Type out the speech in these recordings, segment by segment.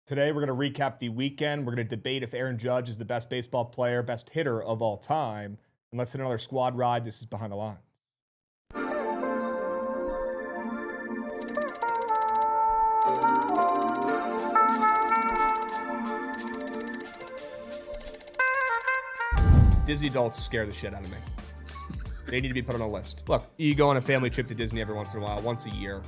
Today, we're going to recap the weekend. We're going to debate if Aaron Judge is the best baseball player, best hitter of all time. And let's hit another squad ride. This is Behind the Lines. Disney adults scare the shit out of me. They need to be put on a list. Look, you go on a family trip to Disney every once in a while, once a year,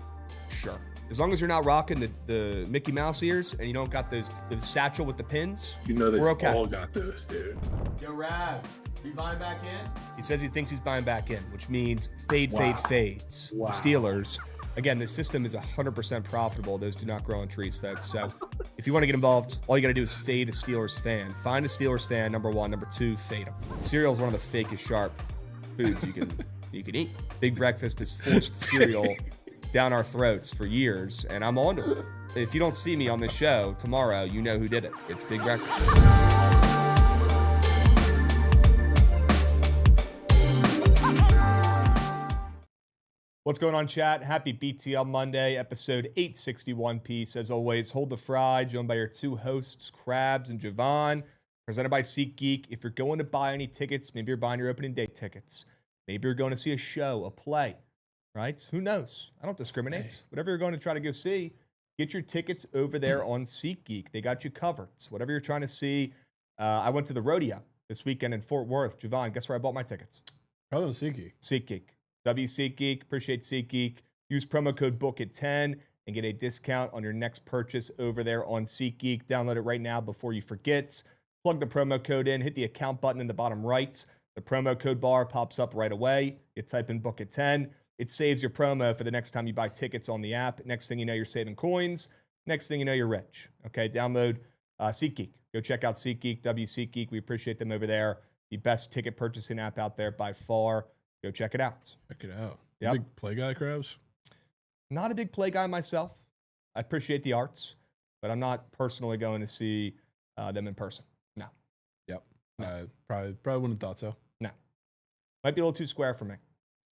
sure. As long as you're not rocking the Mickey Mouse ears and you don't got the satchel with the pins, you know they've we're okay. all got those, dude. Yo, Rav, you buying back in? He says he thinks he's buying back in, which means fades. Wow. The Steelers, again, this system is 100% profitable. Those do not grow on trees, folks. So if you want to get involved, all you got to do is fade a Steelers fan. Find a Steelers fan, number one. Number two, fade them. Cereal is one of the fakest sharp foods you can eat. Big Breakfast is forced cereal down our throats for years, and I'm on to it. If you don't see me on this show tomorrow, you know who did it. It's Big Breakfast. What's going on, chat? Happy BTL Monday, episode 861 piece. As always, hold the fry, joined by your two hosts, Krabs and Jovan, presented by SeatGeek. If you're going to buy any tickets, maybe you're buying your opening day tickets. Maybe you're going to see a show, a play, right? Who knows? I don't discriminate. Hey. Whatever you're going to try to go see, get your tickets over there on SeatGeek. They got you covered. So whatever you're trying to see. I went to the rodeo this weekend in Fort Worth. Jovan, guess where I bought my tickets? Probably SeatGeek. SeatGeek. SeatGeek. Appreciate SeatGeek. Use promo code Bookit10 and get a discount on your next purchase over there on SeatGeek. Download it right now before you forget. Plug the promo code in. Hit the account button in the bottom right. The promo code bar pops up right away. You type in Bookit10. It saves your promo for the next time you buy tickets on the app. Next thing you know, you're saving coins. Next thing you know, you're rich. Okay, download SeatGeek. Go check out SeatGeek, SeatGeek. We appreciate them over there. The best ticket purchasing app out there by far. Go check it out. Check it out. Yep. Big play guy, Krabs? Not a big play guy myself. I appreciate the arts, but I'm not personally going to see them in person. No. Yep. Probably wouldn't have thought so. No. Might be a little too square for me.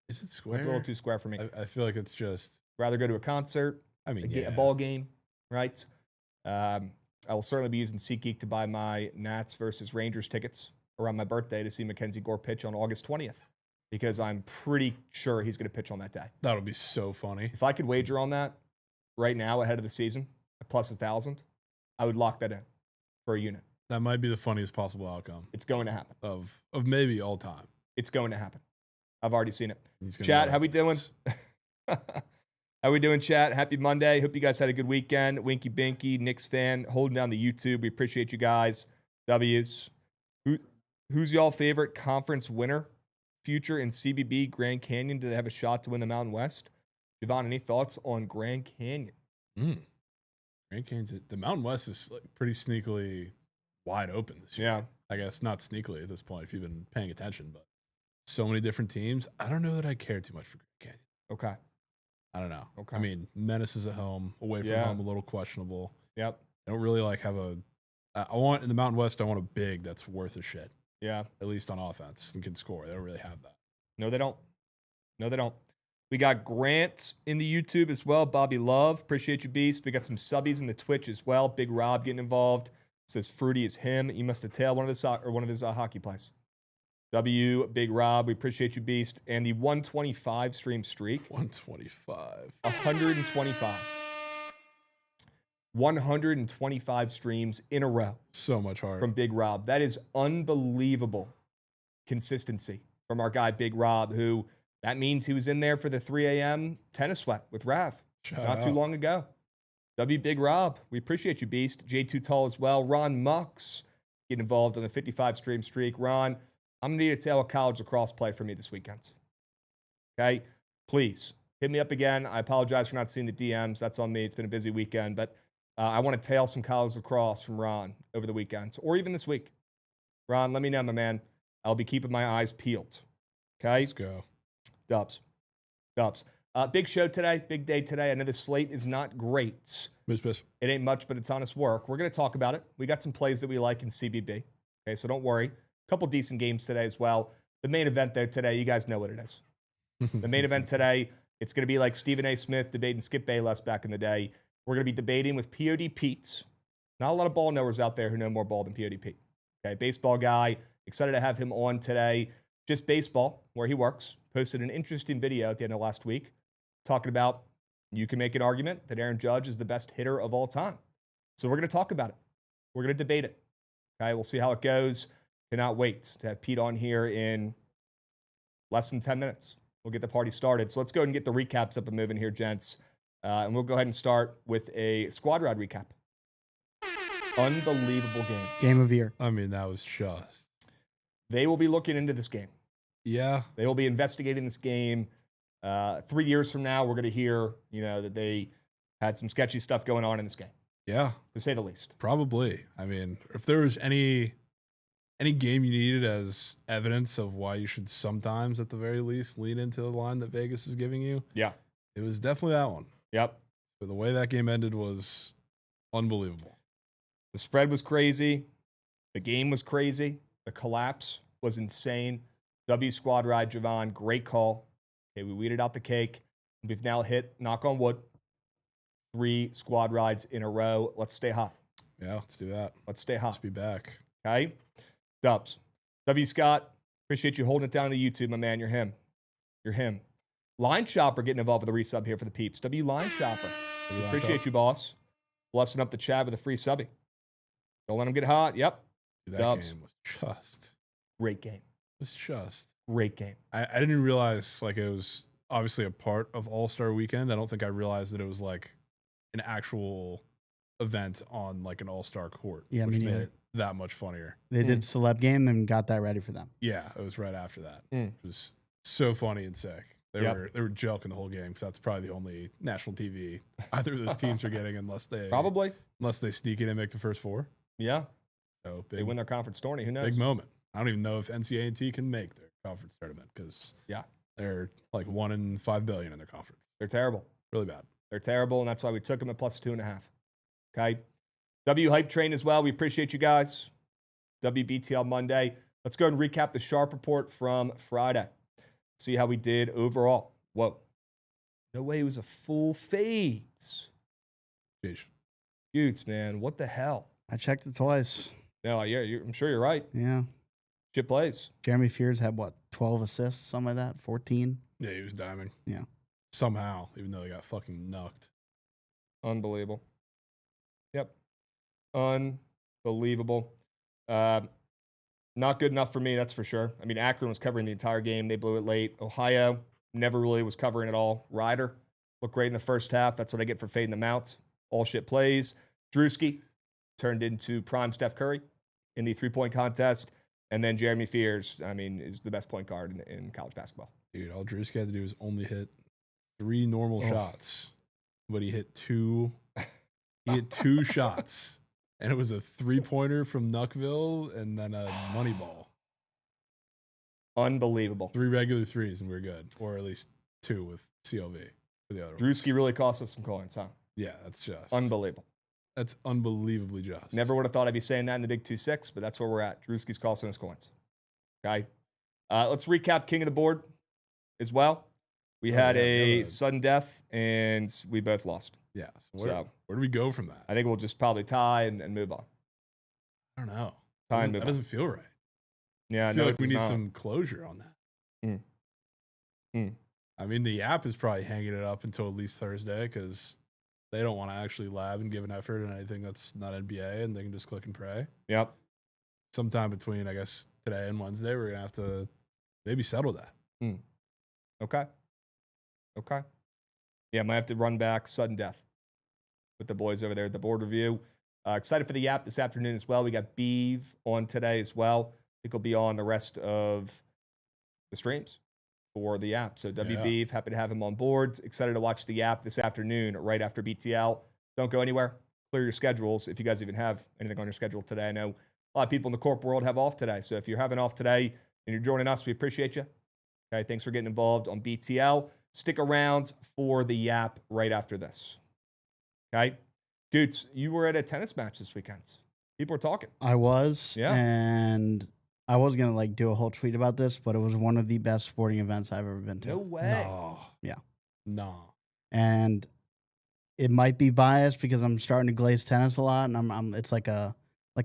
Is it Might square? be a little too square for me. I feel like it's just, Rather go to a concert, I mean, a ball game, right? I will certainly be using SeatGeek to buy my Nats versus Rangers tickets around my birthday to see Mackenzie Gore pitch on August 20th, because I'm pretty sure he's going to pitch on that day. That'll be so funny. If I could wager on that right now ahead of the season at plus 1,000, I would lock that in for a unit. That might be the funniest possible outcome It's going to happen. of maybe all time. It's going to happen. I've already seen it. He's gonna Chat, go how we doing? nuts. How we doing, chat? Happy Monday. Hope you guys had a good weekend. Winky Binky, Knicks fan, holding down the YouTube. We appreciate you guys. W's. Who's y'all favorite conference winner? Future in CBB, Grand Canyon. Do they have a shot to win the Mountain West? Jovan, any thoughts on Grand Canyon? Grand Canyon's, the Mountain West is like pretty sneakily wide open this year. Yeah. I guess not sneakily at this point if you've been paying attention, but so many different teams. I don't know that I care too much for Grand Canyon. Okay. I don't know. Okay. I mean, Menace is at home, away from home, a little questionable. Yep. I don't really like have I want in the Mountain West, I want a big that's worth a shit, Yeah. at least on offense, and can score. They don't really have that. No, they don't. No, they don't. We got Grant in the YouTube as well. Bobby Love, appreciate you, Beast. We got some subbies in the Twitch as well. Big Rob getting involved. Says Fruity is him. You must have tailed one of his hockey plays. Big Rob, we appreciate you, Beast. And the 125 stream streak. 125. 125. 125 streams in a row So much hard. from Big Rob. That is unbelievable consistency from our guy, Big Rob, who that means he was in there for the 3 a.m. tennis sweat with Rav not too long ago. Big Rob, we appreciate you, Beast. J2 Tall as well. Ron Mux getting involved on a 55 stream streak. Ron, I'm going to need a tail of college lacrosse play from you this weekend. Okay? Please, hit me up again. I apologize for not seeing the DMs. That's on me. It's been a busy weekend, but I want to tail some college lacrosse from Ron over the weekend, or even this week. Ron, let me know, my man. I'll be keeping my eyes peeled. Okay? Let's go. Dubs. Big show today, big day today. I know the slate is not great. Miss. It ain't much, but it's honest work. We're going to talk about it. We got some plays that we like in CBB. Okay, so don't worry. A couple decent games today as well. The main event, though, today, you guys know what it is. The main event today, it's going to be like Stephen A. Smith debating Skip Bayless back in the day. We're going to be debating with POD Pete Not a lot of ball knowers out there who know more ball than PODP. Okay, baseball guy. Excited to have him on today. Just Baseball, where he works, posted an interesting video at the end of last week talking about you can make an argument that Aaron Judge is the best hitter of all time. So we're going to talk about it. We're going to debate it. Okay, we'll see how it goes. Cannot wait to have Pete on here in less than 10 minutes. We'll get the party started. So let's go ahead and get the recaps up and moving here, gents. And we'll go ahead and start with a squad ride recap. Unbelievable game. Game of year. I mean, that was just. They will be looking into this game. Yeah. They will be investigating this game. 3 years from now, we're going to hear, that they had some sketchy stuff going on in this game. Yeah. To say the least. Probably. I mean, if there was any game you needed as evidence of why you should sometimes, at the very least, lean into the line that Vegas is giving you, yeah, it was definitely that one. Yep. But the way that game ended was unbelievable. The spread was crazy. The game was crazy. The collapse was insane. W squad ride, Jovan, great call. Okay, we weeded out the cake. We've now hit, knock on wood, 3 squad rides in a row. Let's stay hot. Yeah, let's do that. Let's stay hot. Let's be back. Okay? Dubs. W. Scott, appreciate you holding it down on the YouTube, my man. You're him. You're him. Line Shopper getting involved with the resub here for the peeps. W. Line Shopper. Appreciate you, boss. Blessing up the chat with a free subby. Don't let him get hot. Yep. That Dubs. game was just. Great game. It was just. Great game. I didn't realize, like, it was obviously a part of All-Star Weekend. I don't think I realized that it was, like, an actual event on, like, an All-Star court. Yeah, which me made neither. it that much funnier. They did celeb game and got that ready for them. Yeah, it was right after that. Mm. It was so funny and sick. They Yep. were joking the whole game because that's probably the only national TV either of those teams are getting unless they sneak in and make the first 4. Yeah. So They win their conference tourney. Who knows? big moment. I don't even know if NCAA can make their conference tournament because they're like 1 in 5 billion in their conference. They're terrible. Really bad. They're terrible, and that's why we took them at plus 2.5. Okay. W Hype Train as well. We appreciate you guys. WBTL Monday. Let's go and recap the Sharp report from Friday. See how we did overall. Whoa. No way it was a full fades. Jeez. Dudes, man, what the hell? I checked it twice. No, yeah, I'm sure you're right. Yeah. Shit plays. Jeremy Fears had, 12 assists, something like that? 14? Yeah, he was diming. Yeah. Somehow, even though he got fucking knocked. Unbelievable. Yep. Unbelievable. Not good enough for me, that's for sure. I mean, Akron was covering the entire game. They blew it late. Ohio never really was covering it all. Ryder looked great in the first half. That's what I get for fading them out. All shit plays. Drewski turned into prime Steph Curry in the 3-point contest. And then Jeremy Fears, is the best point guard in college basketball. Dude, all Drewski had to do was only hit 3 normal shots, but he hit 2. He hit 2 shots, and it was a 3-pointer from Nuckville and then a money ball. Unbelievable. 3 regular threes, and we were good, or at least 2 with CLV for the other one. Drewski really cost us some coins, huh? Yeah, that's just Unbelievable. That's unbelievably just. Never would have thought I'd be saying that in the Big 2-6, but that's where we're at. Drewski's costing us coins. Okay. Let's recap King of the Board as well. We had a sudden death, and we both lost. Yeah. So where do we go from that? I think we'll just probably tie and move on. I don't know. Tie and move that on. doesn't feel right. Yeah, I feel like we need some closure on that. I mean, the app is probably hanging it up until at least Thursday because they don't want to actually lab and give an effort in anything that's not NBA, and they can just click and pray. Yep. Sometime between, I guess, today and Wednesday, we're going to have to maybe settle that. Okay. Yeah, might have to run back sudden death with the boys over there at the board review. Excited for the app this afternoon as well. We got Beeve on today as well. I think he'll be on the rest of the streams for the app. So WB, happy to have him on board. Excited to watch the app this afternoon right after BTL. Don't go anywhere. Clear your schedules if you guys even have anything on your schedule today. I know a lot of people in the corp world have off today. So if you're having off today and you're joining us, we appreciate you. Okay, thanks for getting involved on BTL. Stick around for the app right after this. Okay? Goots, you were at a tennis match this weekend. People were talking. I was. Yeah. And I was going to do a whole tweet about this, but it was one of the best sporting events I've ever been to. No way. No. Yeah. No. And it might be biased because I'm starting to glaze tennis a lot, and it's like a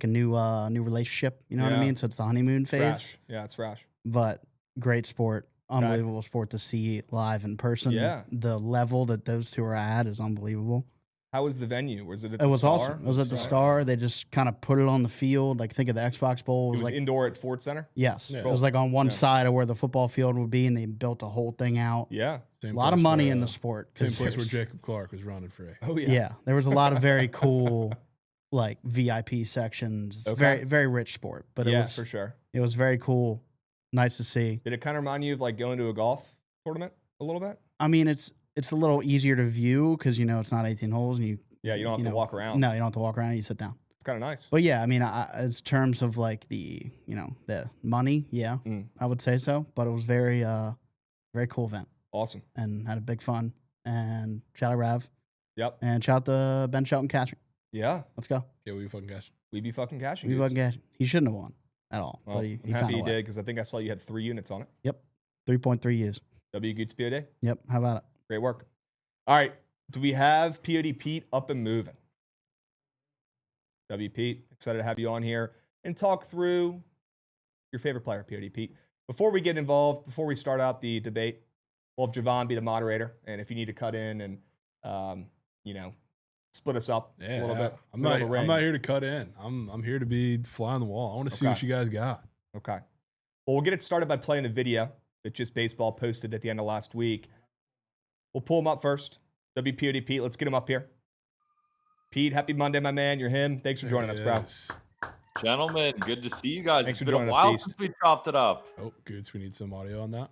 new relationship. You know what I Yeah. mean? So it's the honeymoon It's phase. fresh. Yeah, it's fresh. But great sport, unbelievable sport to see live in person. Yeah. The level that those two are at is unbelievable. How was the venue? Was it at It the was Star? awesome. It was at the Star. They just kind of put it on the field. Like, think of the Xbox Bowl. It was like, indoor at Ford Center? yes. Yeah. It was like on one Yeah. side of where the football field would be, and they built a whole thing out. Yeah. Same A lot of place money where, in the sport. Same 'cause place where Jacob Clark was running free. Oh, yeah, there was a lot of very cool, like VIP sections. It's Okay. very, very rich sport, but Yeah, it was for sure. It was very cool, nice to see. Did it kind of remind you of like going to a golf tournament a little bit? I mean, it's a little easier to view because it's not 18 holes, and Yeah, you don't have to walk around. No, you don't have to walk around. You sit down. It's kind of nice. But yeah, I mean, in terms of like the the money, yeah, I would say so. But it was very cool event, Awesome. and had a big fun. And shout out Rav. Yep. And shout out to Ben Shelton cashing. Yeah. Let's go. Yeah, we fucking got you. We be fucking cashing. We dudes. fucking cashing. He shouldn't have won at all, Well, but he I'm found happy a he way. did because I think I saw you had 3 units on it. Yep, 3.3 years. W Goots POD. Yep. How about it? Great work. All right. Do we have POD Pete up and moving? W Pete, excited to have you on here and talk through your favorite player, POD Pete. Before we get involved, before we start out the debate, we'll have Jovan be the moderator. And if you need to cut in and, split us up a little bit. I'm not here to cut in. I'm here to be fly on the wall. I want to see what you guys got. Okay. Well, we'll get it started by playing the video that Just Baseball posted at the end of last week. We'll pull him up first. WPOD Pete, let's get him up here. Pete, happy Monday, my man. You're him. Thanks for joining us, bro. Gentlemen, good to see you guys. Thanks It's for been joining a us, while Beast. since we chopped it up. Oh, good. We need some audio on that.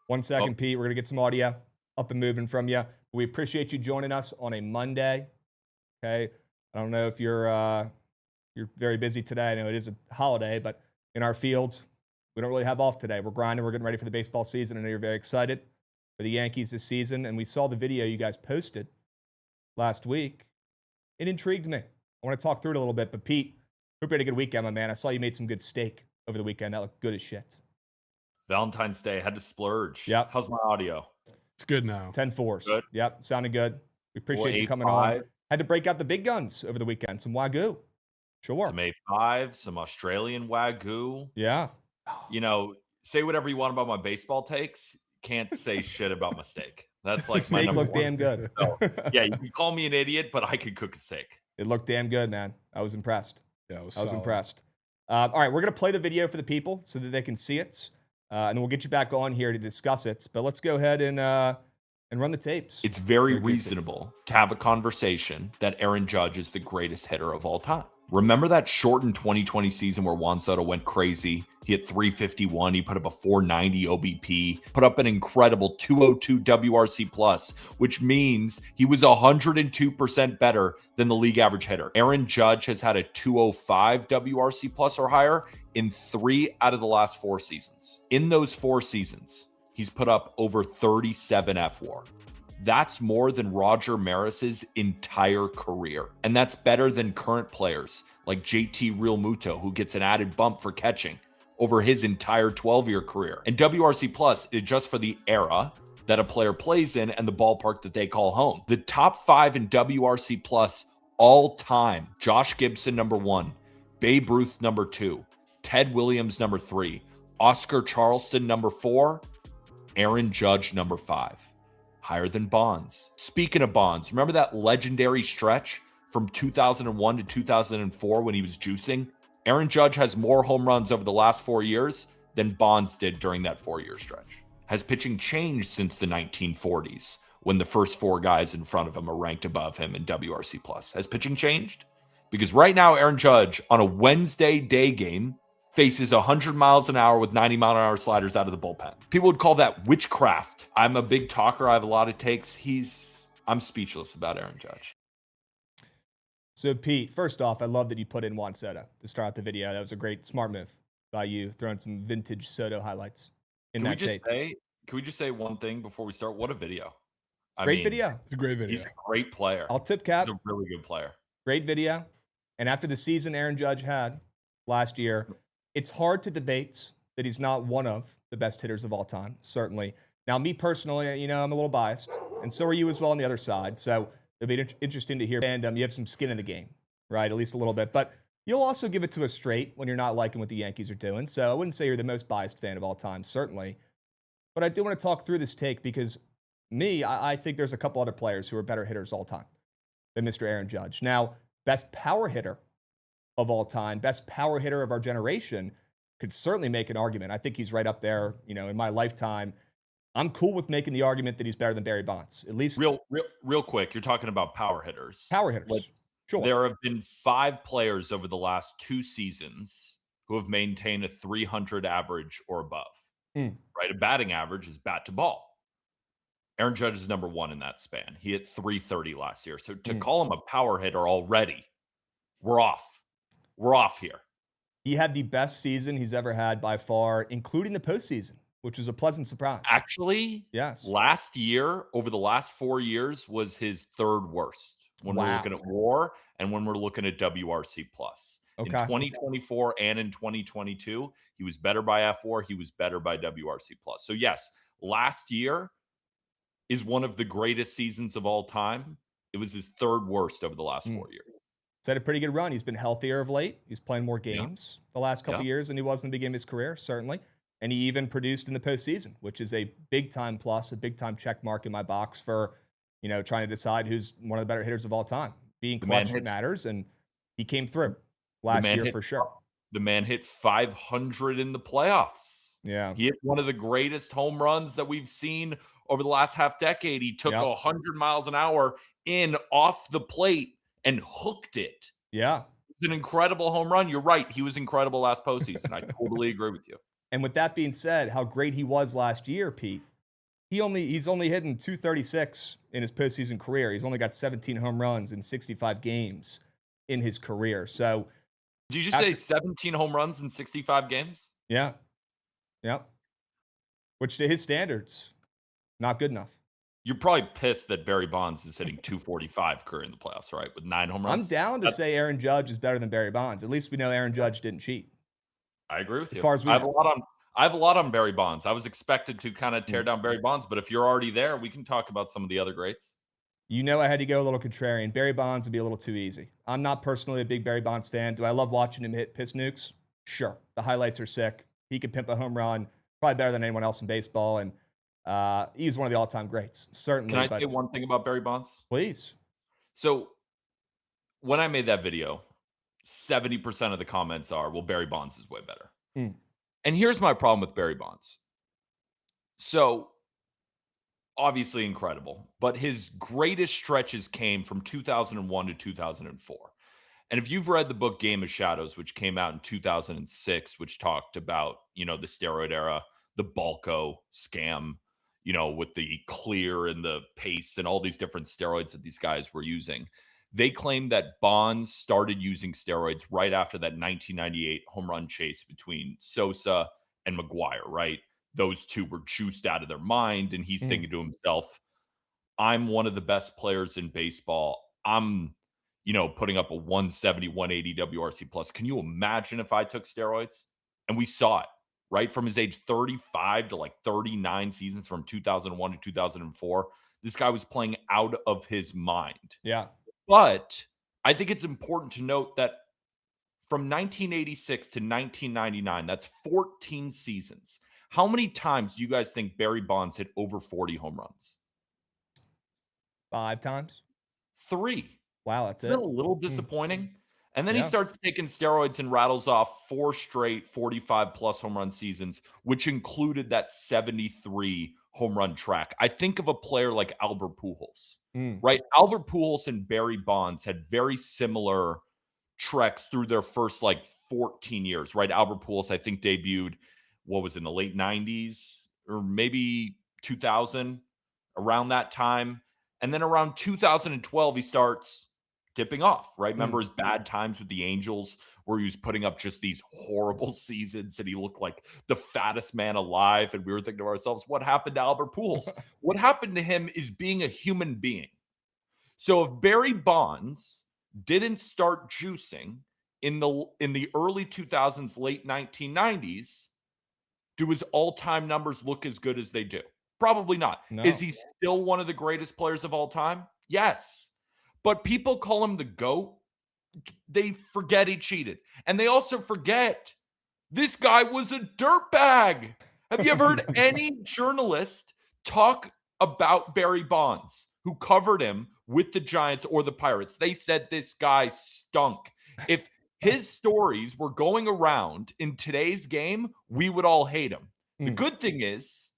1 second, Pete. We're going to get some audio up and moving from you. We appreciate you joining us on a Monday. Okay. I don't know if you're very busy today. I know it is a holiday, but in our fields, we don't really have off today. We're grinding. We're getting ready for the baseball season. I know you're very excited for the Yankees this season. And we saw the video you guys posted last week. It intrigued me. I want to talk through it a little bit. But Pete, hope you had a good weekend, my man. I saw you made some good steak over the weekend. That looked good as shit. Valentine's Day, had to splurge. Yep. How's my audio? It's good now. 10-4s. Good. Yep, sounded good. We appreciate you coming 4-8-5. on. Had to break out the big guns over the weekend. Some Wagyu. Sure. Some A5, some Australian Wagyu. Yeah. Say whatever you want about my baseball takes. Can't say shit about my steak. That's like my Steak number looked one. damn good. So, yeah, you can call me an idiot, but I could cook a steak. It looked damn good, man. I was impressed. Yeah, I was I was solid. impressed. All right, we're going to play the video for the people so that they can see it. And then we'll get you back on here to discuss it. But let's go ahead and run the tapes. It's very Very good. reasonable to have a conversation that Aaron Judge is the greatest hitter of all time. Remember that shortened 2020 season where Juan Soto went crazy? He hit 351. He put up a 490 OBP, put up an incredible 202 WRC plus, which means he was 102% better than the league average hitter. Aaron Judge has had a 205 WRC plus or higher in 3 out of the last 4 seasons. In those 4 seasons, he's put up over 37 FWAR. That's more than Roger Maris's entire career. And that's better than current players like JT Realmuto, who gets an added bump for catching over his entire 12-year career. And WRC Plus is just for the era that a player plays in and the ballpark that they call home. The top 5 in WRC Plus all time: Josh Gibson, number 1, Babe Ruth, number 2, Ted Williams, number 3, Oscar Charleston, number 4, Aaron Judge, number 5. Higher than Bonds. Speaking of Bonds, remember that legendary stretch from 2001 to 2004 when he was juicing? Aaron Judge has more home runs over the last 4 years than Bonds did during that 4-year stretch. Has pitching changed since the 1940s when the first 4 guys in front of him are ranked above him in WRC plus? Has pitching changed? Because right now, Aaron Judge on a Wednesday day game faces 100 miles an hour with 90-mile-an-hour sliders out of the bullpen. People would call that witchcraft. I'm a big talker. I have a lot of takes. I'm speechless about Aaron Judge. So, Pete, first off, I love that you put in Juan Soto to start out the video. That was a great, smart move by you, throwing some vintage Soto highlights in that tape. Can we just say one thing before we start? What a video. Great video. It's a great video. He's a great player. I'll tip cap. He's a really good player. Great video. And after the season Aaron Judge had last year, it's hard to debate that he's not one of the best hitters of all time, certainly. Now, me personally, I'm a little biased, and so are you as well on the other side. So It'll be interesting to hear. And you have some skin in the game, right? At least a little bit. But you'll also give it to us straight when you're not liking what the Yankees are doing. So I wouldn't say you're the most biased fan of all time, certainly. But I do want to talk through this take because I think there's a couple other players who are better hitters all time than Mr. Aaron Judge. Now, best power hitter of all time, best power hitter of our generation, could certainly make an argument. I think he's right up there, in my lifetime. I'm cool with making the argument that he's better than Barry Bonds. At least real quick, you're talking about power hitters. Power hitters. Sure. There have been 5 players over the last 2 seasons who have maintained a 300 average or above. Right? A batting average is bat to ball. Aaron Judge is number 1 in that span. He hit 330 last year. So to call him a power hitter already, we're off. We're off here. He had the best season he's ever had by far, including the postseason, which was a pleasant surprise. Actually, yes. Last year, over the last 4 years, was his 3rd worst when we're looking at WAR and when we're looking at WRC+. In 2024 and in 2022, he was better by F4. He was better by WRC+. So yes, last year is one of the greatest seasons of all time. It was his 3rd worst over the last 4 years. He's had a pretty good run. He's been healthier of late. He's playing more games the last couple of years than he was in the beginning of his career, certainly. And he even produced in the postseason, which is a big-time plus, a big-time check mark in my box for, trying to decide who's one of the better hitters of all time. Being clutch matters, and he came through last year for sure. The man hit 500 in the playoffs. Yeah. He hit one of the greatest home runs that we've seen over the last half decade. He took 100 miles an hour in off the plate and hooked it. Yeah. It's an incredible home run. You're right. He was incredible last postseason. I totally agree with you. And with that being said, how great he was last year, Pete, he's only hitting 236 in his postseason career. He's only got 17 home runs in 65 games in his career. So did you say 17 home runs in 65 games? Yeah. Yep. Which to his standards, not good enough. You're probably pissed that Barry Bonds is hitting 245 career in the playoffs, right? With 9 home runs. I'm down to say Aaron Judge is better than Barry Bonds. At least we know Aaron Judge didn't cheat. I agree with you. As far as we I have a lot on Barry Bonds. I was expected to kind of tear down Barry Bonds, but if you're already there, we can talk about some of the other greats. I had to go a little contrarian. Barry Bonds would be a little too easy. I'm not personally a big Barry Bonds fan. Do I love watching him hit piss nukes? Sure. The highlights are sick. He could pimp a home run, probably better than anyone else in baseball, and he's one of the all-time greats, certainly. Can I say one thing about Barry Bonds? Please. So when I made that video, 70% of the comments are, well, Barry Bonds is way better. And here's my problem with Barry Bonds. So obviously incredible, but his greatest stretches came from 2001 to 2004. And if you've read the book Game of Shadows, which came out in 2006, which talked about, the steroid era, the Balco scam, with the Clear and the Pace and all these different steroids that these guys were using, they claim that Bonds started using steroids right after that 1998 home run chase between Sosa and McGuire, right? Those two were juiced out of their mind, and he's thinking to himself, I'm one of the best players in baseball. I'm, putting up a 170, 180 WRC plus. Can you imagine if I took steroids? And we saw it, right? From his age 35 to like 39 seasons from 2001 to 2004, this guy was playing out of his mind. Yeah. But I think it's important to note that from 1986 to 1999, that's 14 seasons. How many times do you guys think Barry Bonds hit over 40 home runs? 5 times. 3. Wow, that's Isn't that a little disappointing? And then he Yeah. starts taking steroids and rattles off 4 straight 45-plus home run seasons, which included that 73 home run track. I think of a player like Albert Pujols, right? Albert Pujols and Barry Bonds had very similar treks through their first 14 years, right? Albert Pujols, I think, debuted, in the late 90s or maybe 2000, around that time. And then around 2012, he starts dipping off, right? Remember his bad times with the Angels where he was putting up just these horrible seasons and he looked like the fattest man alive. And we were thinking to ourselves, what happened to Albert Pujols? What happened to him is being a human being. So if Barry Bonds didn't start juicing in the early 2000s, late 1990s, do his all-time numbers look as good as they do? Probably not. No. Is he still one of the greatest players of all time? Yes. but people call him the GOAT. They forget he cheated. And they also forget this guy was a dirtbag. Have you ever heard any journalist talk about Barry Bonds, who covered him with the Giants or the Pirates? They said this guy stunk. If his stories were going around in today's game, we would all hate him. The good thing is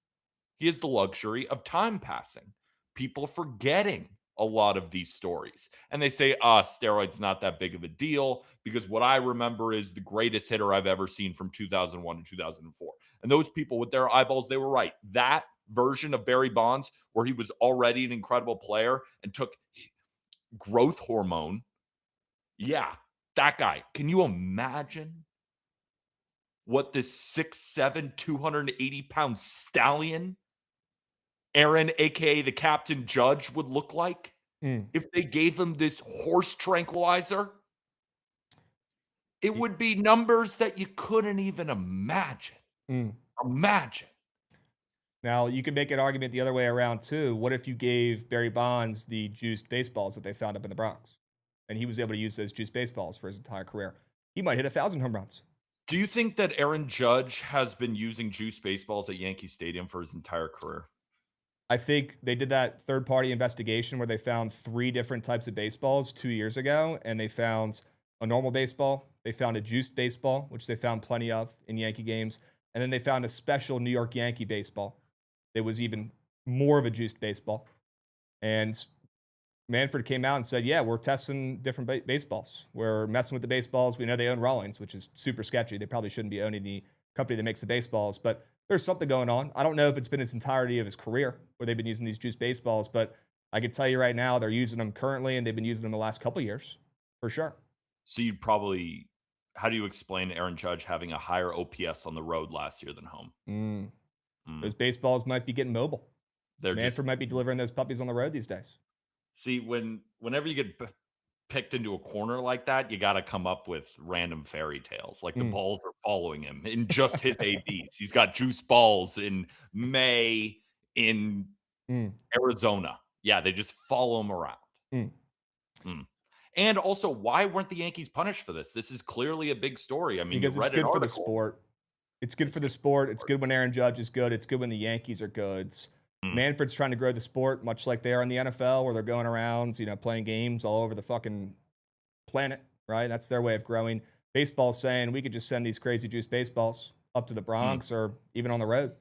he has the luxury of time passing. People forgetting a lot of these stories. And they say, steroids not that big of a deal, because what I remember is the greatest hitter I've ever seen from 2001 to 2004. And those people with their eyeballs, they were right. That version of Barry Bonds, where he was already an incredible player and took growth hormone. Yeah, that guy. Can you imagine what this 6'7", 280-pound stallion, Aaron, a.k.a. the Captain Judge, would look like if they gave him this horse tranquilizer? It would be numbers that you couldn't even imagine. Imagine. Now, you could make an argument the other way around, too. What if you gave Barry Bonds the juiced baseballs that they found up in the Bronx? And he was able to use those juiced baseballs for his entire career. He might hit 1,000 home runs. Do you think that Aaron Judge has been using juiced baseballs at Yankee Stadium for his entire career? I think they did that third-party investigation where they found 3 different types of baseballs 2 years ago, and they found a normal baseball, they found a juiced baseball, which they found plenty of in Yankee games, and then they found a special New York Yankee baseball that was even more of a juiced baseball. And Manfred came out and said, yeah, we're testing different baseballs. We're messing with the baseballs. We know they own Rawlings, which is super sketchy. They probably shouldn't be owning the company that makes the baseballs, but there's something going on. I don't know if it's been his entirety of his career where they've been using these juice baseballs, but I can tell you right now they're using them currently, and they've been using them the last couple of years for sure. So you'd probably, how do you explain Aaron Judge having a higher OPS on the road last year than home? Those baseballs might be getting mobile. They're Manfred might be delivering those puppies on the road these days. See, whenever you get picked into a corner like that, you got to come up with random fairy tales. Like the balls are following him in just his ABs. He's got juice balls in May in Arizona. Yeah, they just follow him around. And also, why weren't the Yankees punished for this? This is clearly a big story. I mean, because it's good for the sport. It's good for the sport. It's good when Aaron Judge is good. It's good when the Yankees are good. Manfred's trying to grow the sport, much like they are in the NFL, where they're going around, playing games all over the fucking planet, right? That's their way of growing. Baseball's saying we could just send these crazy juice baseballs up to the Bronx or even on the road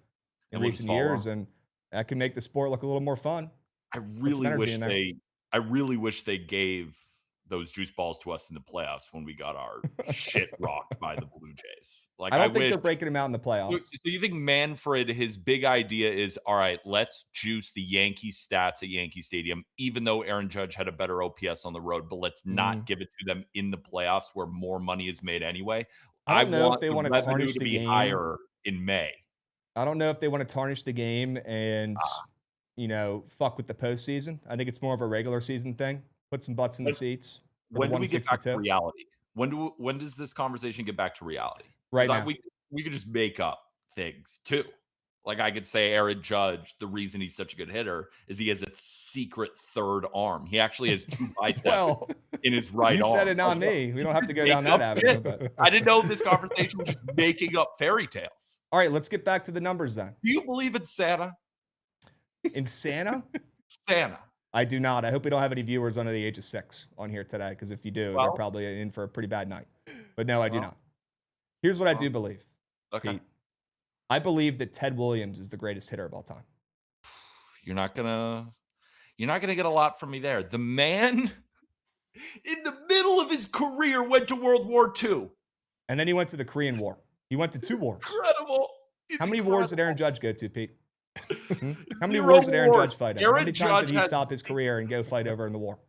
in recent years, and that can make the sport look a little more fun. I really wish they gave those juice balls to us in the playoffs when we got our shit rocked by the Blue Jays. Like, I don't think they're breaking them out in the playoffs. So you think Manfred, his big idea is, all right, let's juice the Yankee stats at Yankee Stadium, even though Aaron Judge had a better OPS on the road, but let's not give it to them in the playoffs where more money is made anyway. I don't know if they want to tarnish the game higher in May. I don't know if they want to tarnish the game and, fuck with the postseason. I think it's more of a regular season thing. Put some butts in the seats. When do we get back to reality? When does this conversation get back to reality? Right now. We could just make up things too. Like I could say Aaron Judge, the reason he's such a good hitter is he has a secret third arm. He actually has 2 biceps in his right arm. You said it, not me. We don't have to go down that avenue. But I didn't know this conversation was just making up fairy tales. All right, let's get back to the numbers then. Do you believe in Santa? In Santa? Santa. I do not. I hope we don't have any viewers under the age of 6 on here today, because if you do, they're probably in for a pretty bad night. But no, I do not. Here's what I do believe. Okay. Pete. I believe that Ted Williams is the greatest hitter of all time. You're not gonna get a lot from me there. The man in the middle of his career went to World War II. And then he went to the Korean War. He went to 2 wars. Incredible. How many wars did Aaron Judge go to, Pete? How many wars did Aaron Judge fight in? How many times did he stop his career and go fight over in the war?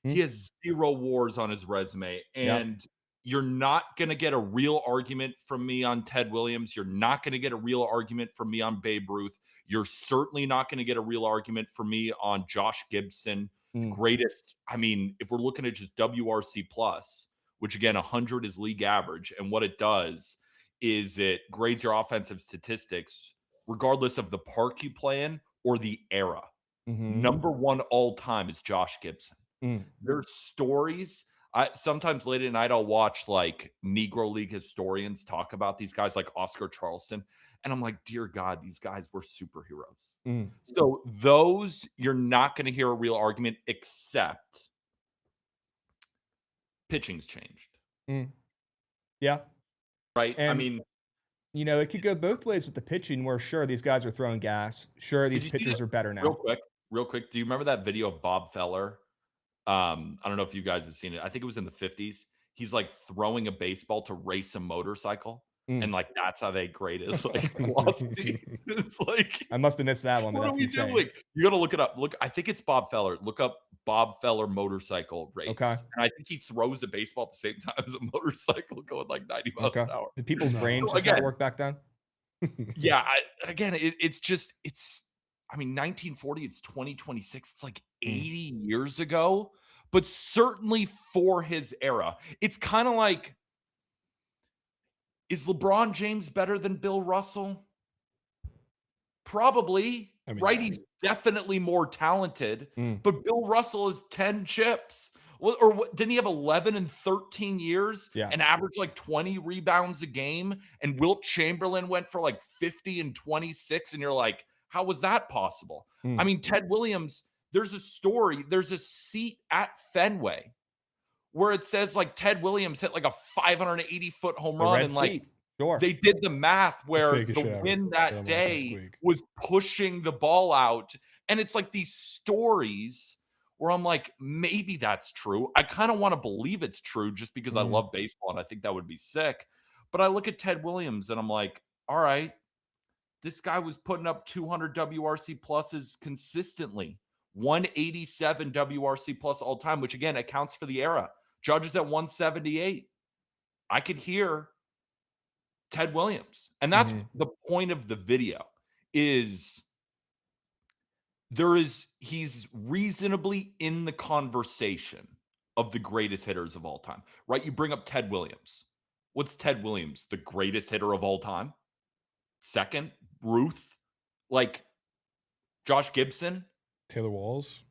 He has 0 wars on his resume. And you're not going to get a real argument from me on Ted Williams. You're not going to get a real argument from me on Babe Ruth. You're certainly not going to get a real argument from me on Josh Gibson. Greatest. I mean, if we're looking at just WRC plus, which again, 100 is league average. And what it does is it grades your offensive statistics regardless of the park you play in or the era. Number 1 all time is Josh Gibson. There's stories. Sometimes late at night, I'll watch like Negro League historians talk about these guys like Oscar Charleston. And I'm like, dear God, these guys were superheroes. So those, you're not going to hear a real argument except pitching's changed. Yeah. Right? And, I mean, it could go both ways with the pitching where, sure, these guys are throwing gas. Sure, these pitchers are better now. Real quick. Do you remember that video of Bob Feller? I don't know if you guys have seen it. I think it was in the 50s. He's like throwing a baseball to race a motorcycle. And like that's how they grade his like velocity. It's like I must have missed that one, but that's insane. Doing? You gotta look it up. I think it's Bob Feller. Look up Bob Feller motorcycle race. Okay. And I think he throws a baseball at the same time as a motorcycle going like 90 miles an hour. Did people's brains just not work back then? Yeah. It's 1940, it's 2026. It's like 80 years ago, but certainly for his era. It's kind of like, is LeBron James better than Bill Russell? Probably, right? He's definitely more talented, but Bill Russell is 10 chips. Didn't he have 11 and 13 years and average like 20 rebounds a game? And Wilt Chamberlain went for like 50 and 26. And you're like, how was that possible? I mean, Ted Williams, there's a seat at Fenway where it says like Ted Williams hit like a 580-foot home run. And like they did the math where the wind that day was pushing the ball out. And it's like these stories where I'm like, maybe that's true. I kind of want to believe it's true just because I love baseball and I think that would be sick. But I look at Ted Williams and I'm like, all right, this guy was putting up 200 WRC pluses consistently, 187 WRC plus all time, which again, accounts for the era. Judge is at 178. I could hear Ted Williams. And that's the point of the video is he's reasonably in the conversation of the greatest hitters of all time, right? You bring up Ted Williams. What's Ted Williams? The greatest hitter of all time? Second, Ruth, like Josh Gibson, Taylor Walls.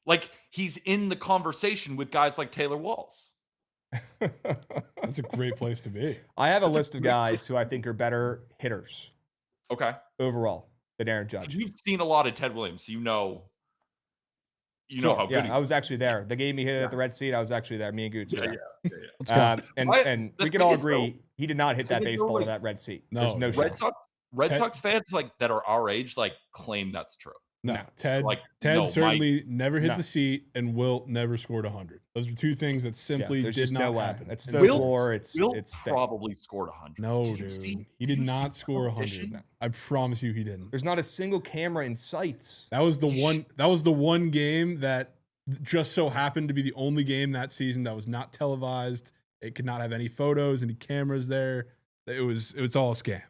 Like he's in the conversation with guys like Taylor Walls. That's a great place to be. I have a list of guys who I think are better hitters. Okay. Overall than Aaron Judge. You've seen a lot of Ted Williams, so you know how good he is. I was actually there. They gave me hit it at the red seat. I was actually there. Me and Goots were there. Yeah. Let's go. And we can all agree he did not hit that baseball to that red seat. There's no shot. Red Sox fans like that are our age like claim that's true. No, Ted certainly never hit the seat, and Wilt never scored 100. Those are two things that simply did not happen. It's folklore. It's probably scored 100. No, dude, he did not score 100. I promise you, he didn't. There's not a single camera in sight. That was the one. That was the one game that just so happened to be the only game that season that was not televised. It could not have any photos, any cameras there. It was all a scam.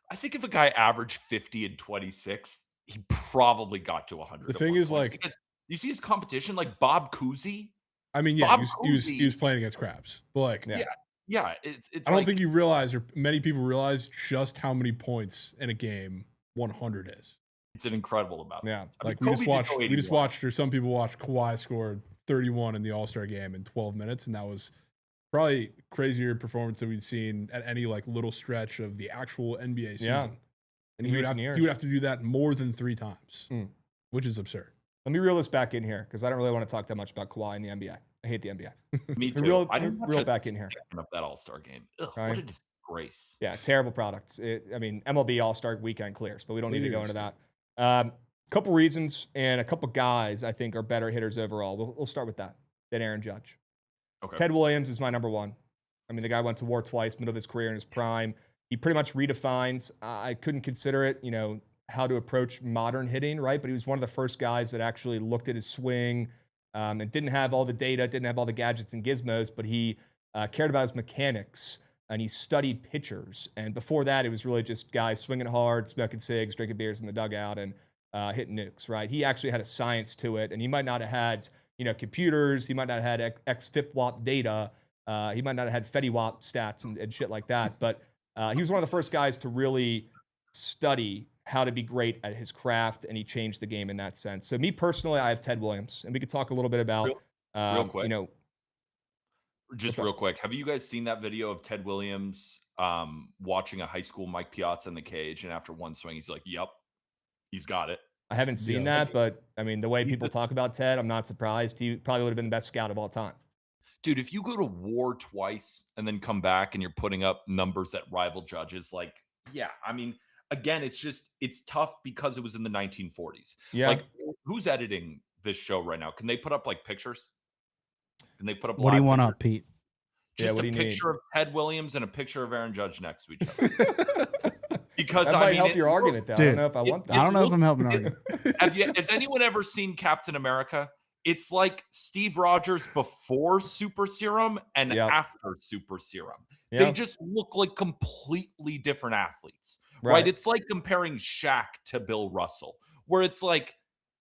I think if a guy averaged 50 and 26. He probably got to 100. The thing is, like, because you see his competition, like Bob Cousy. I mean, yeah, he was playing against Krabs, but like, yeah. It's I don't think you realize, or many people realize, just how many points in a game 100 is. It's an incredible amount. Yeah, like we just watched, or some people watched Kawhi scored 31 in the All-Star game in 12 minutes, and that was probably crazier performance than we'd seen at any like little stretch of the actual NBA season. Yeah. And he would have to do that more than 3 times, which is absurd. Let me reel this back in here because I don't really want to talk that much about Kawhi in the NBA. I hate the NBA. Me too. I didn't reel back in here. Of that All-Star game. Ugh, right? What a disgrace. Yeah, terrible products. MLB All-Star weekend clears, but we don't need to go into that. Couple reasons and a couple guys I think are better hitters overall. We'll start with that than Aaron Judge. Okay. Ted Williams is my number one. I mean, the guy went to war twice, middle of his career in his prime. He pretty much redefines, I couldn't consider it, how to approach modern hitting, right? But he was one of the first guys that actually looked at his swing and didn't have all the data, didn't have all the gadgets and gizmos, but he cared about his mechanics and he studied pitchers. And before that, it was really just guys swinging hard, smoking cigs, drinking beers in the dugout and hitting nukes, right? He actually had a science to it, and he might not have had, computers. He might not have had XFIPWAP data. He might not have had FediWAP stats and shit like that, but he was one of the first guys to really study how to be great at his craft, and he changed the game in that sense. So me personally, I have Ted Williams, and we could talk a little bit about, real quick. you know, just real quick. Have you guys seen that video of Ted Williams watching a high school Mike Piazza in the cage, and after one swing, he's like, "Yep, he's got it." I haven't seen that, but I mean, the way people talk about Ted, I'm not surprised. He probably would have been the best scout of all time. Dude, if you go to war twice and then come back and you're putting up numbers that rival judges, like, yeah, I mean, again, it's tough because it was in the 1940s. Yeah. Like, who's editing this show right now? Can they put up like pictures? Can they put up What do you want pictures? up, Pete? Just what a do you picture of Ted Williams and a picture of Aaron Judge next to each other. Because that might help your argument, though. I don't know if I want that. I don't know if I'm helping argue. Has anyone ever seen Captain America? It's like Steve Rogers before Super Serum and after Super Serum. They just look like completely different athletes, right? It's like comparing Shaq to Bill Russell, where it's like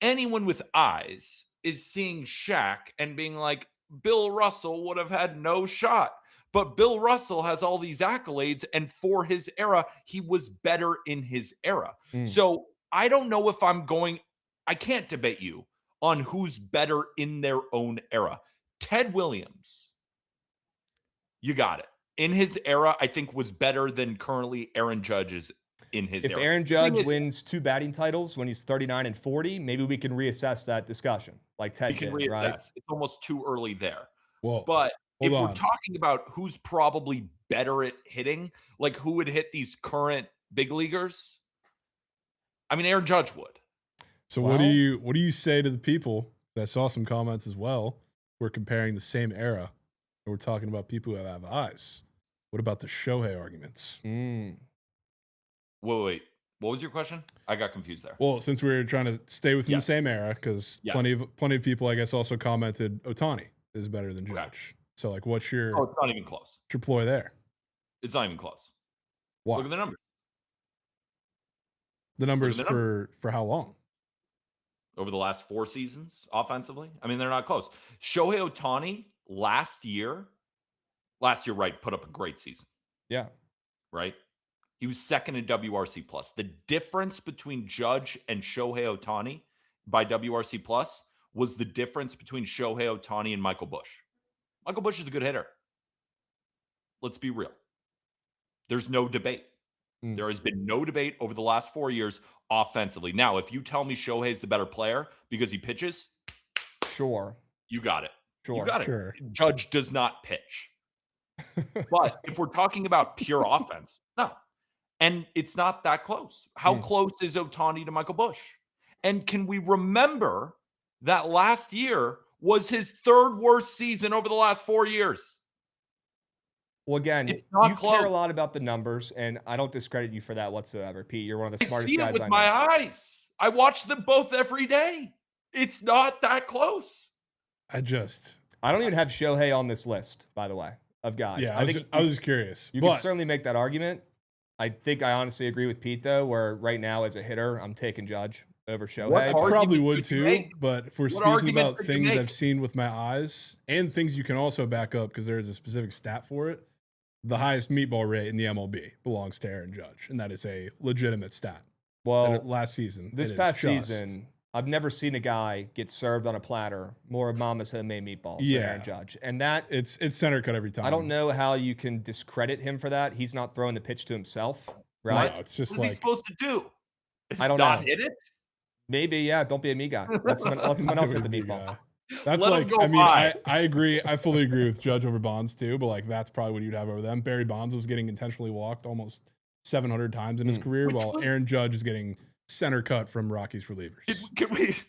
anyone with eyes is seeing Shaq and being like, Bill Russell would have had no shot. But Bill Russell has all these accolades, and for his era, he was better in his era. So I don't know if I can't debate you on who's better in their own era. Ted Williams, you got it. In his era, I think was better than currently Aaron Judge is in his era. If Aaron Judge wins 2 batting titles when he's 39 and 40, maybe we can reassess that discussion like Ted did, right? It's almost too early there. Well, but if we're talking about who's probably better at hitting, like who would hit these current big leaguers, I mean, Aaron Judge would. So what do you say to the people that saw some comments as well? We're comparing the same era, and we're talking about people who have eyes. What about the Shohei arguments? Wait. What was your question? I got confused there. Well, since we were trying to stay within the same era, because plenty of people, I guess, also commented Ohtani is better than Judge. Okay. So, like, what's your? Oh, it's not even close. What's your ploy there? It's not even close. Why? Look at the numbers. The numbers for how long? Over the last 4 seasons, offensively. I mean, they're not close. Shohei Ohtani last year, right, put up a great season. Yeah. Right? He was second in WRC plus. The difference between Judge and Shohei Ohtani by WRC plus was the difference between Shohei Ohtani and Michael Busch. Michael Busch is a good hitter. Let's be real. There's no debate. There has been no debate over the last 4 years offensively. Now, if you tell me Shohei's the better player because he pitches, sure. You got it. Sure. You got Sure. it. Judge does not pitch. But if we're talking about pure offense, no. And it's not that close. How close is Ohtani to Michael Busch? And can we remember that last year was his 3rd worst season over the last 4 years? Well, again, it's not you close. care a lot about the numbers, and I don't discredit you for that whatsoever, Pete. You're one of the smartest guys I know. I see it with my eyes. I watch them both every day. It's not that close. I don't even have Shohei on this list, by the way, of guys. Yeah, I was just curious. You can certainly make that argument. I think I honestly agree with Pete, though, where right now as a hitter, I'm taking Judge over Shohei. I probably would too, but if we're speaking about things I've seen with my eyes and things you can also back up because there's a specific stat for it, the highest meatball rate in the MLB belongs to Aaron Judge, and that is a legitimate stat. Well, last season, this past season, I've never seen a guy get served on a platter more of Mama's homemade meatballs than Aaron Judge, and that it's center cut every time. I don't know how you can discredit him for that. He's not throwing the pitch to himself, right? No, it's just what is he supposed to do? I don't know. Hit it? Maybe, yeah. Don't be a me guy. Let someone else hit the meatball. That's like, I mean, I agree. I fully agree with Judge over Bonds too, but like that's probably what you'd have over them. Barry Bonds was getting intentionally walked almost 700 times in his career, while Aaron Judge is getting center cut from Rockies relievers.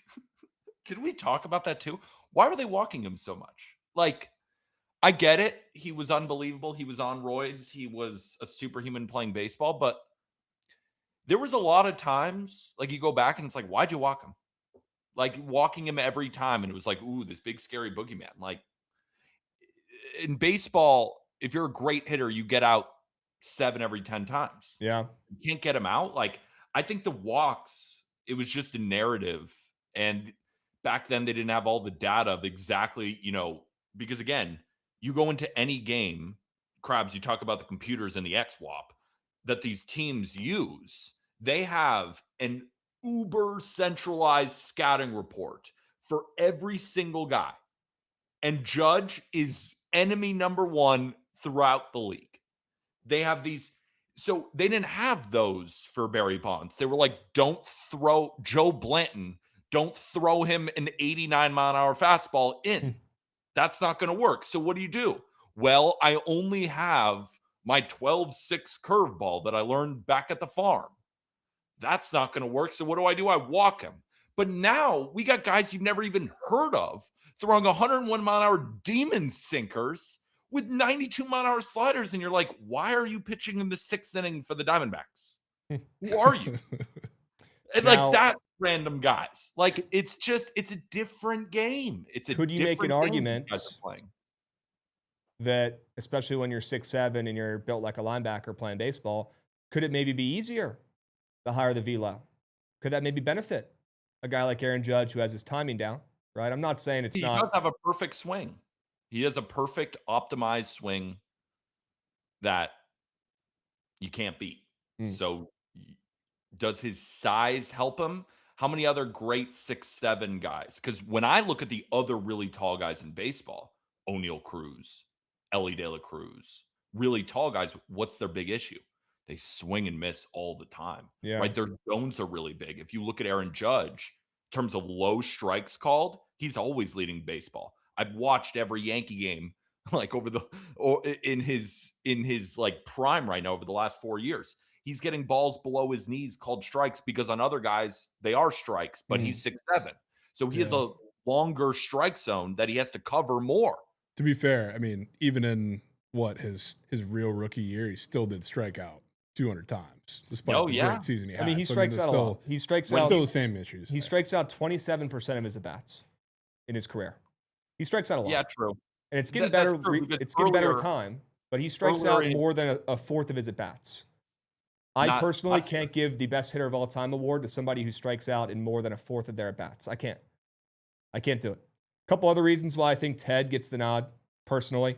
Can we talk about that too? Why were they walking him so much? Like, I get it. He was unbelievable. He was on roids. He was a superhuman playing baseball, but there was a lot of times, like you go back and it's like, why'd you walk him? Like walking him every time. And it was like, ooh, this big scary boogeyman. Like in baseball, if you're a great hitter, you get out 7 every 10 times. Yeah. You can't get him out. Like I think the walks, it was just a narrative. And back then they didn't have all the data of exactly, because again, you go into any game, Krabs, you talk about the computers and the XWAP that these teams use. They have an uber centralized scouting report for every single guy. And Judge is enemy number one throughout the league. They have these. So they didn't have those for Barry Bonds. They were like, don't throw Joe Blanton, don't throw him an 89-mile-an-hour fastball in. That's not going to work. So what do? Well, I only have my 12-6 curveball that I learned back at the farm. That's not going to work. So what do? I walk him. But now we got guys you've never even heard of throwing 101-mile-an-hour demon sinkers with 92-mile-an-hour sliders. And you're like, why are you pitching in the 6th inning for the Diamondbacks? Who are you? And Now, like that random guys. Like it's a different game. It's a could you make an different game argument you guys are playing. that, especially when you're 6'7" and you're built like a linebacker playing baseball, could it maybe be easier the higher the velo? Could that maybe benefit a guy like Aaron Judge who has his timing down, right? I'm not saying He does have a perfect swing. He has a perfect optimized swing that you can't beat. So does his size help him? How many other great 6'7" guys? Because when I look at the other really tall guys in baseball, O'Neal Cruz, Ellie De La Cruz, really tall guys, what's their big issue? They swing and miss all the time, right? Their zones are really big. If you look at Aaron Judge, in terms of low strikes called, he's always leading baseball. I've watched every Yankee game like in his like prime right now over the last 4 years. He's getting balls below his knees called strikes because on other guys, they are strikes, but he's 6'7". So he has a longer strike zone that he has to cover more. To be fair, I mean, even in his real rookie year, he still did strike out 200 times, despite the great season he had. I mean, he strikes out a lot. He strikes out still the same issues. He strikes out 27% of his at-bats in his career. He strikes out a lot. Yeah, true. And it's getting better. It's getting better with time, but he strikes out more than a fourth of his at-bats. I personally can't give the best hitter of all time award to somebody who strikes out in more than a fourth of their at-bats. I can't do it. A couple other reasons why I think Ted gets the nod personally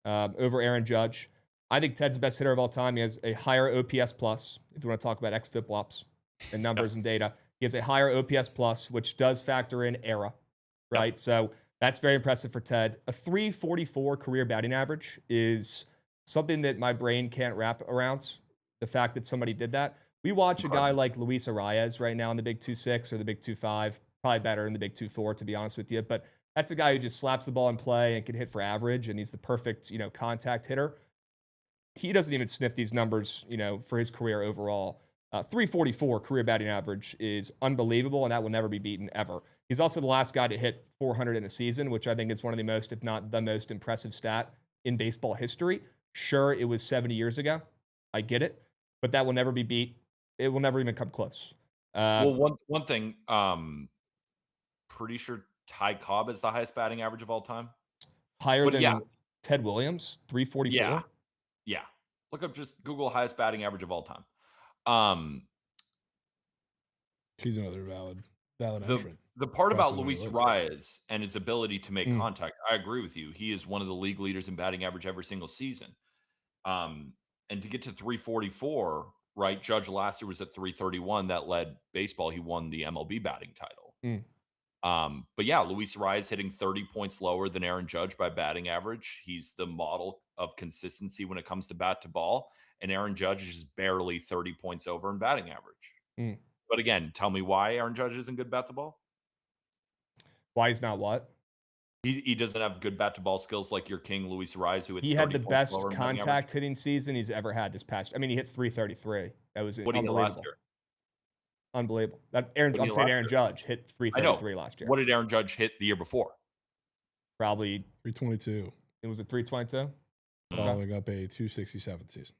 over Aaron Judge. I think Ted's the best hitter of all time. He has a higher OPS plus. If you want to talk about xFIP WOPs and numbers and data, he has a higher OPS plus, which does factor in era, right? So that's very impressive for Ted. A 344 career batting average is something that my brain can't wrap around. The fact that somebody did that. We watch a guy like Luis Arias right now in the big 2.6 or the big 2.5, probably better in the big 2.4, to be honest with you. But that's a guy who just slaps the ball in play and can hit for average, and he's the perfect, contact hitter. He doesn't even sniff these numbers, for his career overall. 344 career batting average is unbelievable, and that will never be beaten ever. He's also the last guy to hit 400 in a season, which I think is one of the most, if not the most impressive stat in baseball history. Sure, it was 70 years ago. I get it. But that will never be beat. It will never even come close. Well, one thing, pretty sure Ty Cobb is the highest batting average of all time. Higher than Ted Williams, 344? Yeah. Look up, just Google highest batting average of all time. He's another valid entrant. The part about Luis Arias and his ability to make contact, I agree with you. He is one of the league leaders in batting average every single season. And to get to 344, right? Judge last year was at 331. That led baseball. He won the MLB batting title. But yeah, Luis Arias hitting 30 points lower than Aaron Judge by batting average. He's the model of consistency when it comes to bat to ball. And Aaron Judge is barely 30 points over in batting average. But again, tell me why Aaron Judge isn't good bat to ball? Why he's not what? He doesn't have good bat to ball skills like your king, Luis Arias, who he had the best contact hitting season he's ever had this past. I mean, he hit 333. That was what unbelievable. What did he hit last year? Unbelievable. I'm saying Aaron Judge hit 333 last year. What did Aaron Judge hit the year before? Probably 322. It was a 322. Following up a 267 season.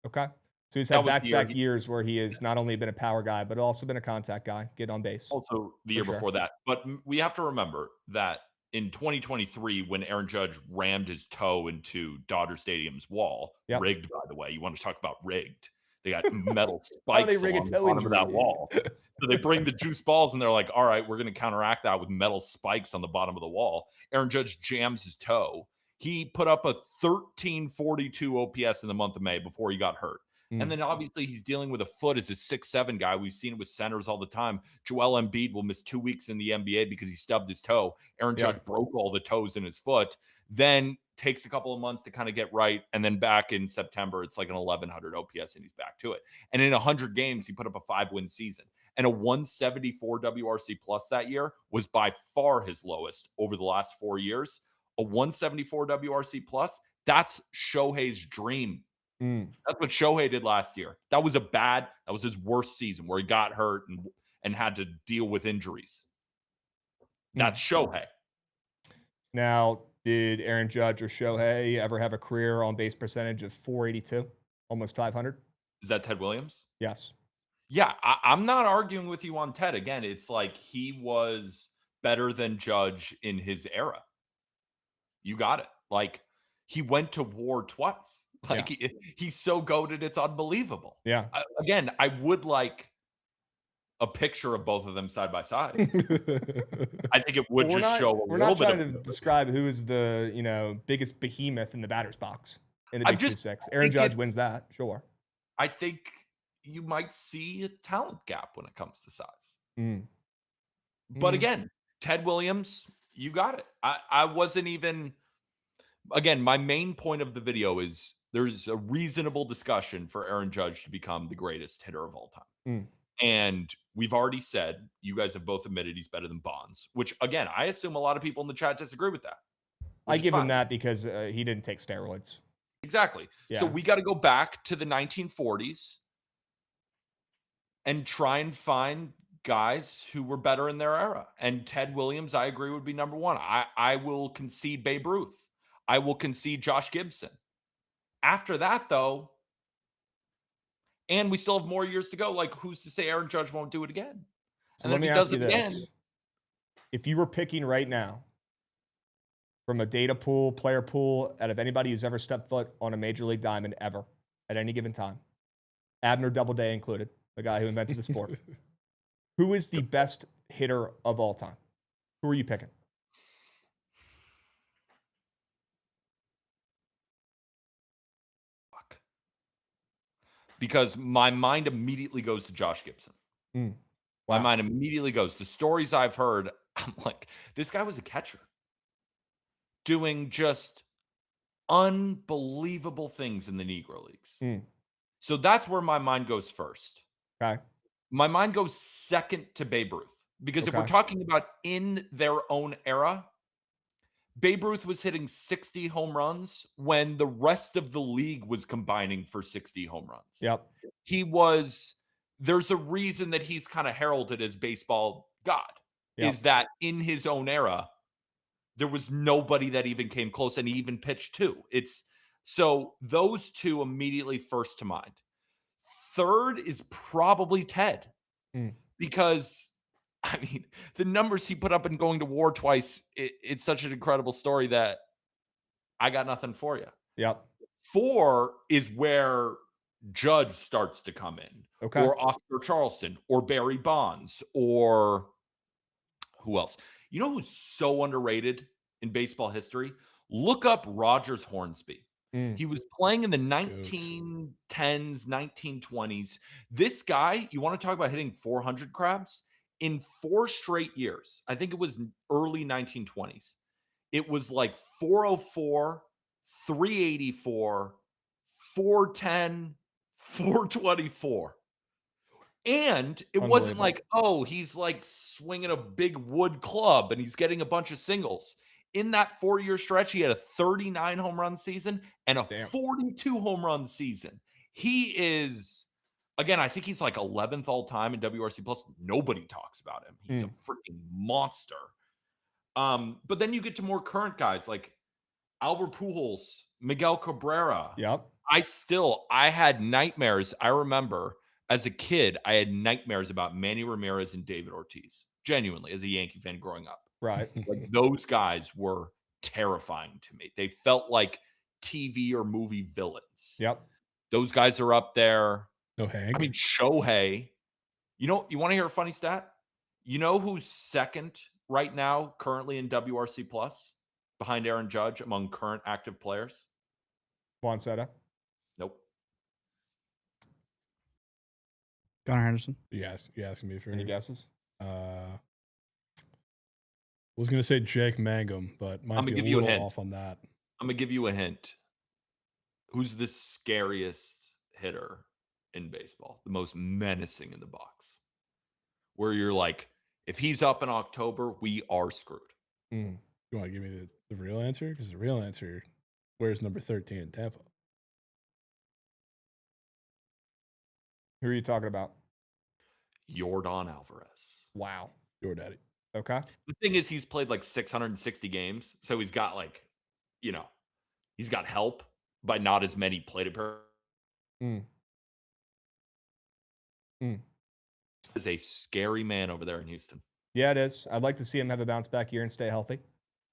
Okay. So he's had back-to-back years where he has not only been a power guy, but also been a contact guy, get on base. Also the year before that. But we have to remember that in 2023, when Aaron Judge rammed his toe into Dodger Stadium's wall, rigged, by the way. You want to talk about rigged. They got metal spikes on the bottom of that wall. So they bring the juice balls, and they're like, all right, we're going to counteract that with metal spikes on the bottom of the wall. Aaron Judge jams his toe. He put up a 1342 OPS in the month of May before he got hurt. And then obviously he's dealing with a foot as a 6'7" guy. We've seen it with centers all the time. Joel Embiid will miss 2 weeks in the NBA because he stubbed his toe. Aaron Judge broke all the toes in his foot, then takes a couple of months to kind of get right. And then back in September, it's like an 1100 OPS and he's back to it. And in 100 games, he put up a 5-win season. And a 174 WRC plus that year was by far his lowest over the last 4 years. A 174 WRC plus, that's Shohei's dream. That's what Shohei did last year. That was his worst season where he got hurt and had to deal with injuries. That's Shohei. Now, did Aaron Judge or Shohei ever have a career on base percentage of 482, almost 500? Is that Ted Williams? Yes. Yeah, I'm not arguing with you on Ted. Again, it's like he was better than Judge in his era. You got it. Like, he went to war twice. Like, he's so goated, it's unbelievable. Yeah. Again, I would like a picture of both of them side by side. I think it would show a little bit. We're not trying to describe who is the biggest behemoth in the batter's box in the Big 2-6. Aaron Judge wins that, sure. I think you might see a talent gap when it comes to size. But again, Ted Williams, you got it. I wasn't even. Again, my main point of the video is there's a reasonable discussion for Aaron Judge to become the greatest hitter of all time. And we've already said, you guys have both admitted he's better than Bonds, which, again, I assume a lot of people in the chat disagree with that. I give him that because he didn't take steroids. Exactly. Yeah. So we got to go back to the 1940s and try and find guys who were better in their era. And Ted Williams, I agree, would be number one. I will concede Babe Ruth. I will concede Josh Gibson. After that, though, and we still have more years to go, like, who's to say Aaron Judge won't do it again? So and let me ask you this. If you were picking right now from a data pool, player pool, out of anybody who's ever stepped foot on a major league diamond ever at any given time, Abner Doubleday included, the guy who invented the sport, who is the best hitter of all time? Who are you picking? Because my mind immediately goes to Josh Gibson. Wow. My mind immediately goes. The stories I've heard, I'm like, this guy was a catcher doing just unbelievable things in the Negro Leagues. So that's where my mind goes first. Okay. My mind goes second to Babe Ruth. Because if we're talking about in their own era, Babe Ruth was hitting 60 home runs when the rest of the league was combining for 60 home runs. Yep. There's a reason that he's kind of heralded as baseball god, is that in his own era, there was nobody that even came close, and he even pitched two. So those two immediately first to mind. Third is probably Ted, because I mean, the numbers he put up in going to war twice, it's such an incredible story that I got nothing for you. Yep. 4 is where Judge starts to come in. Okay. Or Oscar Charleston, or Barry Bonds, or who else? You know who's so underrated in baseball history? Look up Rogers Hornsby. He was playing in the 1910s, 1920s. This guy, you want to talk about hitting 400 Krabs? In 4 straight years, I think it was early 1920s, it was like 404, 384, 410, 424. And it wasn't like, oh, he's like swinging a big wood club and he's getting a bunch of singles. In that 4-year stretch, he had a 39 home run season and a 42 home run season. He is... Again, I think he's like 11th all time in WRC plus. Nobody talks about him. He's a freaking monster. But then you get to more current guys like Albert Pujols, Miguel Cabrera. Yep. I had nightmares. I remember as a kid, I had nightmares about Manny Ramirez and David Ortiz. Genuinely, as a Yankee fan growing up. Right. Like, those guys were terrifying to me. They felt like TV or movie villains. Yep. Those guys are up there. No Hank. I mean, Shohei. You want to hear a funny stat? You know who's second right now, currently in WRC plus, behind Aaron Judge among current active players? Juan Soto. Nope. Gunnar Henderson. You asking me for Any guesses? Was gonna say Jake Mangum, but might be a little off on that. I'm gonna give you a hint. Who's the scariest hitter in baseball? The most menacing in the box? Where you're like, if he's up in October, we are screwed. You want to give me the real answer? Because the real answer, where's number 13 in Tampa? Who are you talking about? Yordan Alvarez. Wow. Your daddy. Okay. The thing is, he's played like 660 games, so he's got like, he's got help by not as many plate appearances. Is a scary man over there in Houston. Yeah, it is. I'd like to see him have a bounce back year and stay healthy.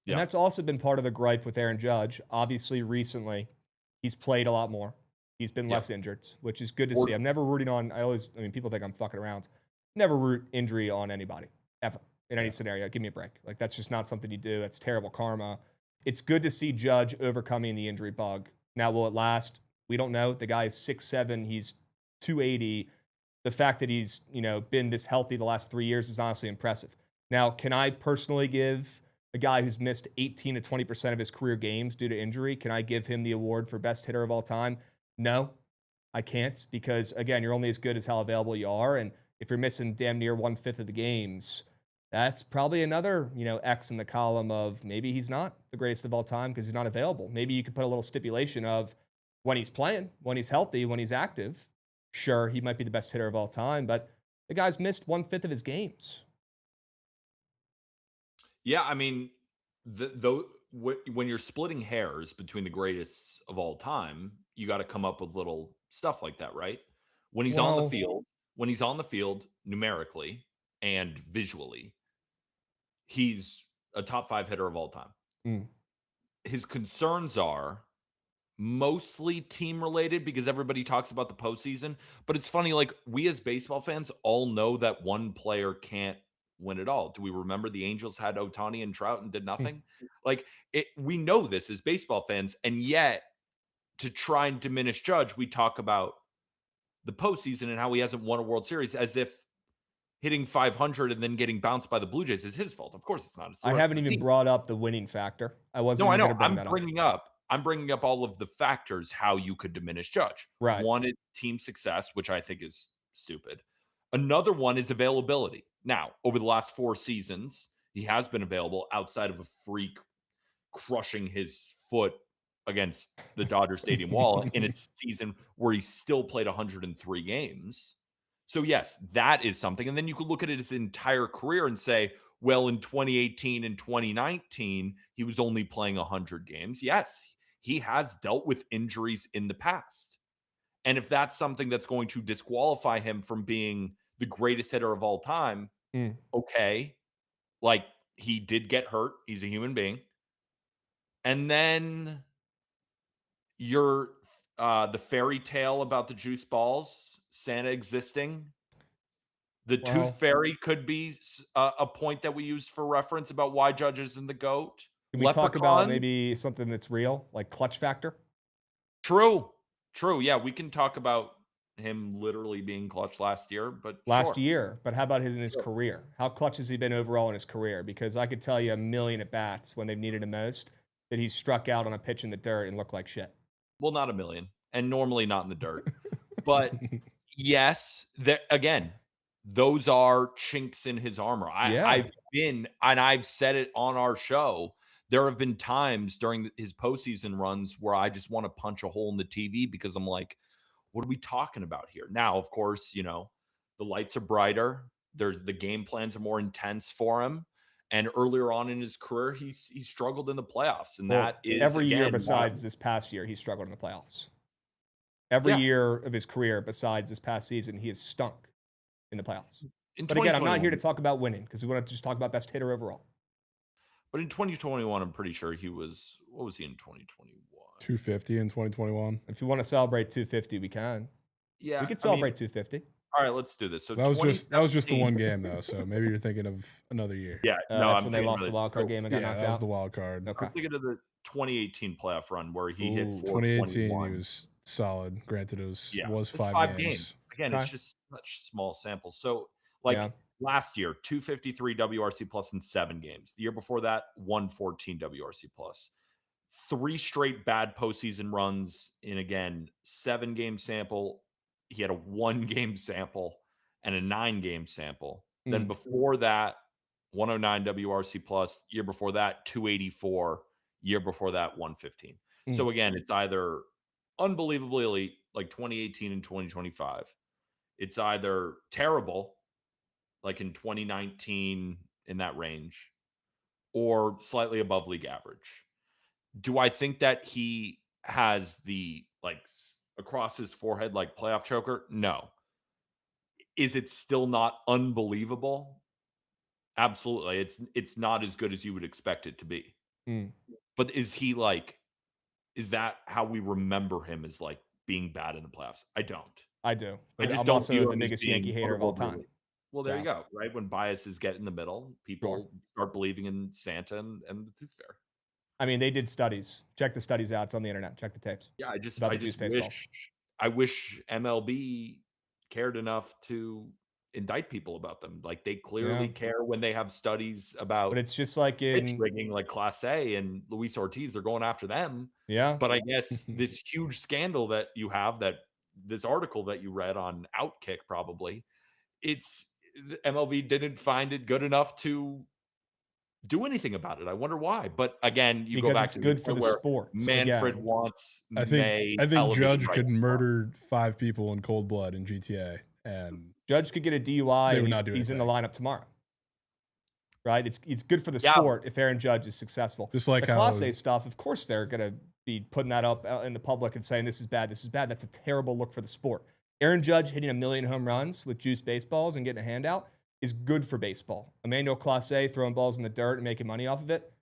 And that's also been part of the gripe with Aaron Judge. Obviously, recently, he's played a lot more. He's been less injured, which is good to see. I'm never rooting on, people think I'm fucking around. Never root injury on anybody, ever, in any scenario. Give me a break. Like, that's just not something you do. That's terrible karma. It's good to see Judge overcoming the injury bug. Now, will it last? We don't know. The guy is 6'7". He's 280. The fact that he's, been this healthy the last 3 years is honestly impressive. Now, can I personally give a guy who's missed 18 to 20% of his career games due to injury, can I give him the award for best hitter of all time? No, I can't, because again, you're only as good as how available you are. And if you're missing damn near 1/5 of the games, that's probably another, X in the column of maybe he's not the greatest of all time because he's not available. Maybe you could put a little stipulation of when he's playing, when he's healthy, when he's active. Sure, he might be the best hitter of all time, but the guy's missed 1/5 of his games. Yeah, I mean, when you're splitting hairs between the greatest of all time, you got to come up with little stuff like that, right? When he's on the field, numerically and visually, he's a top 5 hitter of all time. His concerns are mostly team related because everybody talks about the postseason, but it's funny, like, we as baseball fans all know that one player can't win it all. Do we remember the Angels had Ohtani and Trout and did nothing? We know this as baseball fans, and yet to try and diminish Judge, we talk about the postseason and how he hasn't won a World Series as if hitting 500 and then getting bounced by the Blue Jays is his fault. Of course it's not. I haven't even brought up the winning factor. I wasn't. No, I know. I'm bringing up all of the factors how you could diminish Judge. Right. One is team success, which I think is stupid. Another one is availability. Now, over the last 4 seasons, he has been available outside of a freak crushing his foot against the Dodger Stadium wall in a season where he still played 103 games. So yes, that is something. And then you could look at it his entire career and say, well, in 2018 and 2019, he was only playing 100 games. Yes, he has dealt with injuries in the past. And if that's something that's going to disqualify him from being the greatest hitter of all time, okay. Like, he did get hurt. He's a human being. And then the fairy tale about the juice balls, Santa existing. The tooth fairy could be a point that we use for reference about why Judge isn't the GOAT. Can we talk about maybe something that's real, like clutch factor? True. Yeah, we can talk about him literally being clutch last year, but year. But how about in his career? How clutch has he been overall in his career? Because I could tell you a million at bats when they've needed him most that he's struck out on a pitch in the dirt and looked like shit. Well, not a million, and normally not in the dirt. But yes, again, those are chinks in his armor. I've said it on our show. There have been times during his postseason runs where I just want to punch a hole in the TV because I'm like, what are we talking about here? Now, of course, the lights are brighter. The game plans are more intense for him. And earlier on in his career, he struggled in the playoffs. And that is every year besides this past year, he struggled in the playoffs. Every year of his career besides this past season, he has stunk in the playoffs. But again, I'm not here to talk about winning because we want to just talk about best hitter overall. But in 2021, I'm pretty sure he was, what was he in 2021? 250 in 2021. If you want to celebrate 250, we can. Yeah. We could celebrate 250. All right, let's do this. So that was just the one game though. So maybe you're thinking of another year. Yeah, that's when they lost the wild card game and got knocked out. That was the wild card. Okay. I'm thinking of the 2018 playoff run where he hit 2018. He was solid. Granted, it was 5 games. again, Okay. it's just such small samples. So, like Yeah. last year, 253 WRC plus in 7 games. The year before that, 114 WRC plus. 3 straight bad postseason runs in, again, 7-game sample. He had a 1-game sample and a 9-game sample. Then before that, 109 WRC plus. Year before that, 284. Year before that, 115. So again, it's either unbelievably elite, like 2018 and 2025. It's either terrible, like in 2019 in that range, or slightly above league average. Do I think that he has the, like, across his forehead, like, playoff choker? No. Is it still not unbelievable? Absolutely. It's not as good as you would expect it to be. But is he like, is that how we remember him, as like being bad in the playoffs? I don't. I do. I But just I'm don't also view the him as biggest being Yankee hater of all time. overly- Well, there you So. go. Right when biases get in the middle, people start believing in Santa and the Tooth Fairy. I mean, they did studies. Check the studies out. It's on the internet. Check the tapes. Yeah, I just About the juice baseballs. wish MLB cared enough to indict people about them. Like, they clearly care when they have studies about But it's just like pitch in rigging, like Clase A and Luis Ortiz. They're going after them. yeah. But I guess this huge scandal that you have, that this article that you read on Outkick, probably, it's MLB didn't find it good enough to do anything about it. I wonder why. But again, you Because go back it's to good for the where sport. Manfred Again. wants I think television Judge rights could for it. murder 5 people in cold blood in GTA, and Judge could get a DUI They and would not do he's in the anything. lineup tomorrow. Right? It's good for the Yeah. sport if Aaron Judge is successful. just like The how Class A stuff, of course, they're going to be putting that up out in the public and saying this is bad, this is bad. That's a terrible look for the sport. Aaron Judge hitting 1 million home runs with juice baseballs and getting a handout is good for baseball. Emmanuel Class A throwing balls in the dirt and making money off of it,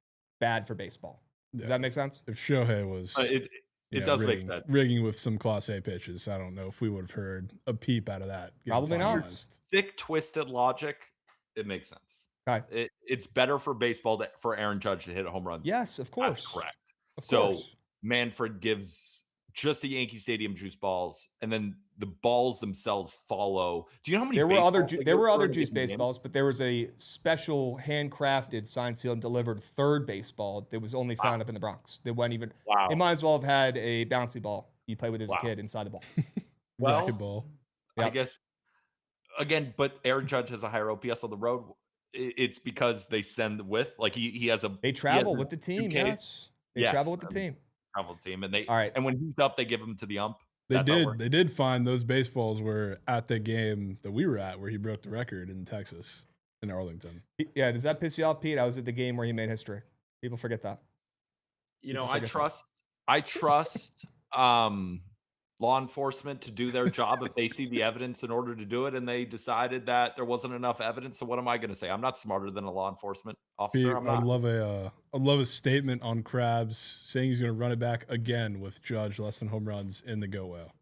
bad for baseball. Does that make sense? if Shohei was It does make sense. rigging with some Class A pitches, I don't know if we would have heard a peep out of that. getting Probably not. finalized. Thick, twisted logic. It makes sense. Okay. It's better for baseball for Aaron Judge to hit home runs. Yes, of course. That's correct. Of So course. Manfred gives just the Yankee Stadium juice balls, and then the balls themselves follow. Do you know how many There were other baseballs there were go other in a juice given game? baseballs, but there was a special handcrafted, signed, sealed, and delivered third baseball that was only found up in the Bronx. They went even. Wow. It might as well have had a bouncy ball you play with as Wow. a kid inside the ball. Well, Racquetball. I Yep. guess, again, but Aaron Judge has a higher OPS on the road. It's because they send with, like, he has a They travel with the team. suitcase. Yes, they Yes, travel with the and team. travel team, and All right. and when he's up, they give him to the ump. They That's how it did. works. They did find those baseballs were at the game that we were at, where he broke the record in Texas, in Arlington. Yeah, does that piss you off, Pete? I was at the game where he made history. People forget that. You know, People I forget trust law enforcement to do their job if they see the evidence in order to do it, and they decided that there wasn't enough evidence. So what am I going to say? I'm not smarter than a law enforcement Pete, officer. I'm I'd not. love a statement on Krabs saying he's going to run it back again with Judge less than home runs in the go well.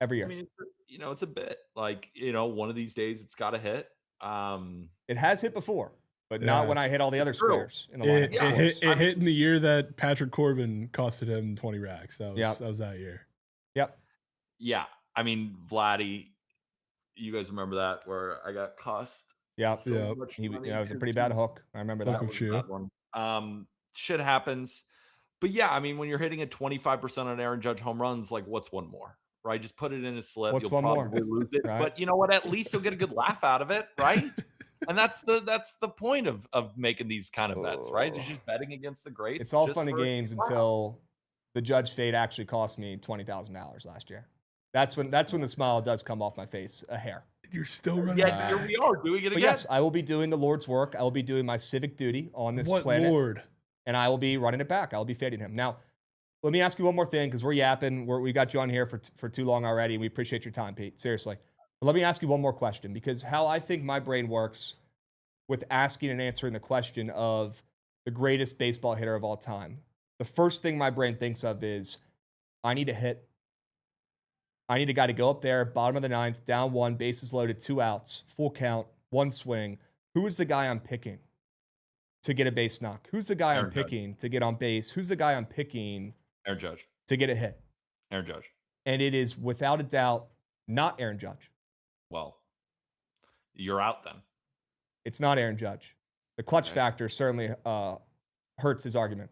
Every year. I mean, it's a bit like, one of these days it's got to hit. It has hit before, but It not when has. I hit all the other True. squares in the lineup. It, Yeah, it hit, I it hit in the year that Patrick Corbin costed him 20 racks. That was Yep. that was that year. Yep. Yeah, I mean, Vladdy, you guys remember that where I got cost? Yep. so Yep. much He, money it was a because pretty bad hook. I remember Hook that. of was a shoe. bad one. Shit happens. But yeah, I mean, when you're hitting at 25% on Aaron Judge home runs, like, what's one more? Right? Just put it in his slip. What's You'll one more? probably lose it. Right. But you know what? At least you'll get a good laugh out of it, right? And that's the point of making these kind of bets, right? It's just betting against the greats. It's all just fun and for- games wow. until the Judge fade actually cost me $20,000 last year. That's when the smile does come off my face a hair. You're still running Yeah, back. here we are doing it But again. yes, I will be doing the Lord's work. I will be doing my civic duty on this What planet, Lord? and I will be running it back. I will be fading him. Now, let me ask you one more thing because we're yapping. We got you on here for too long already. We appreciate your time, Pete. Seriously. But let me ask you one more question because how I think my brain works with asking and answering the question of the greatest baseball hitter of all time. The first thing my brain thinks of is I need a hit. I need a guy to go up there, bottom of the ninth, down 1, bases loaded, 2 outs, full count, 1 swing. Who is the guy I'm picking to get a base knock? Who's the guy Aaron I'm Judge. picking to get on base? Who's the guy I'm picking Aaron Judge. to get a hit? Aaron Judge. And it is without a doubt not Aaron Judge. Well, you're out then. It's not Aaron Judge. The clutch factor certainly hurts his argument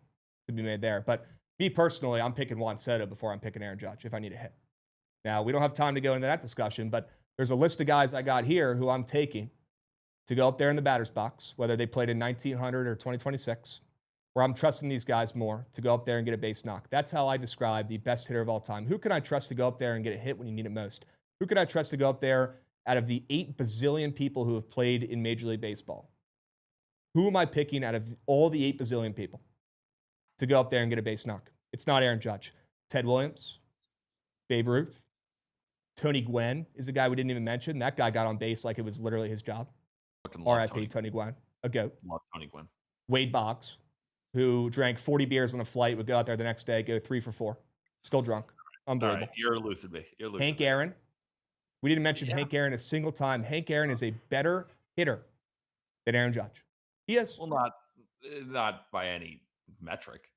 to be made there. But me personally, I'm picking Juan Soto before I'm picking Aaron Judge if I need a hit. Now, we don't have time to go into that discussion, but there's a list of guys I got here who I'm taking to go up there in the batter's box, whether they played in 1900 or 2026, where I'm trusting these guys more to go up there and get a base knock. That's how I describe the best hitter of all time. Who can I trust to go up there and get a hit when you need it most? Who can I trust to go up there out of the 8 bazillion people who have played in Major League Baseball? Who am I picking out of all the 8 bazillion people to go up there and get a base knock? It's not Aaron Judge. Ted Williams, Babe Ruth, Tony Gwynn is a guy we didn't even mention. That guy got on base like it was literally his job. R.I.P. Tony Gwynn, a goat. Love Tony Gwynn. Wade Boggs, who drank 40 beers on a flight, would go out there the next day, go 3 for 4, still drunk. Unbelievable. All right, you're elusive me. Hank Aaron. We didn't mention Hank Aaron a single time. Hank Aaron is a better hitter than Aaron Judge. He is. Well, not by any metric.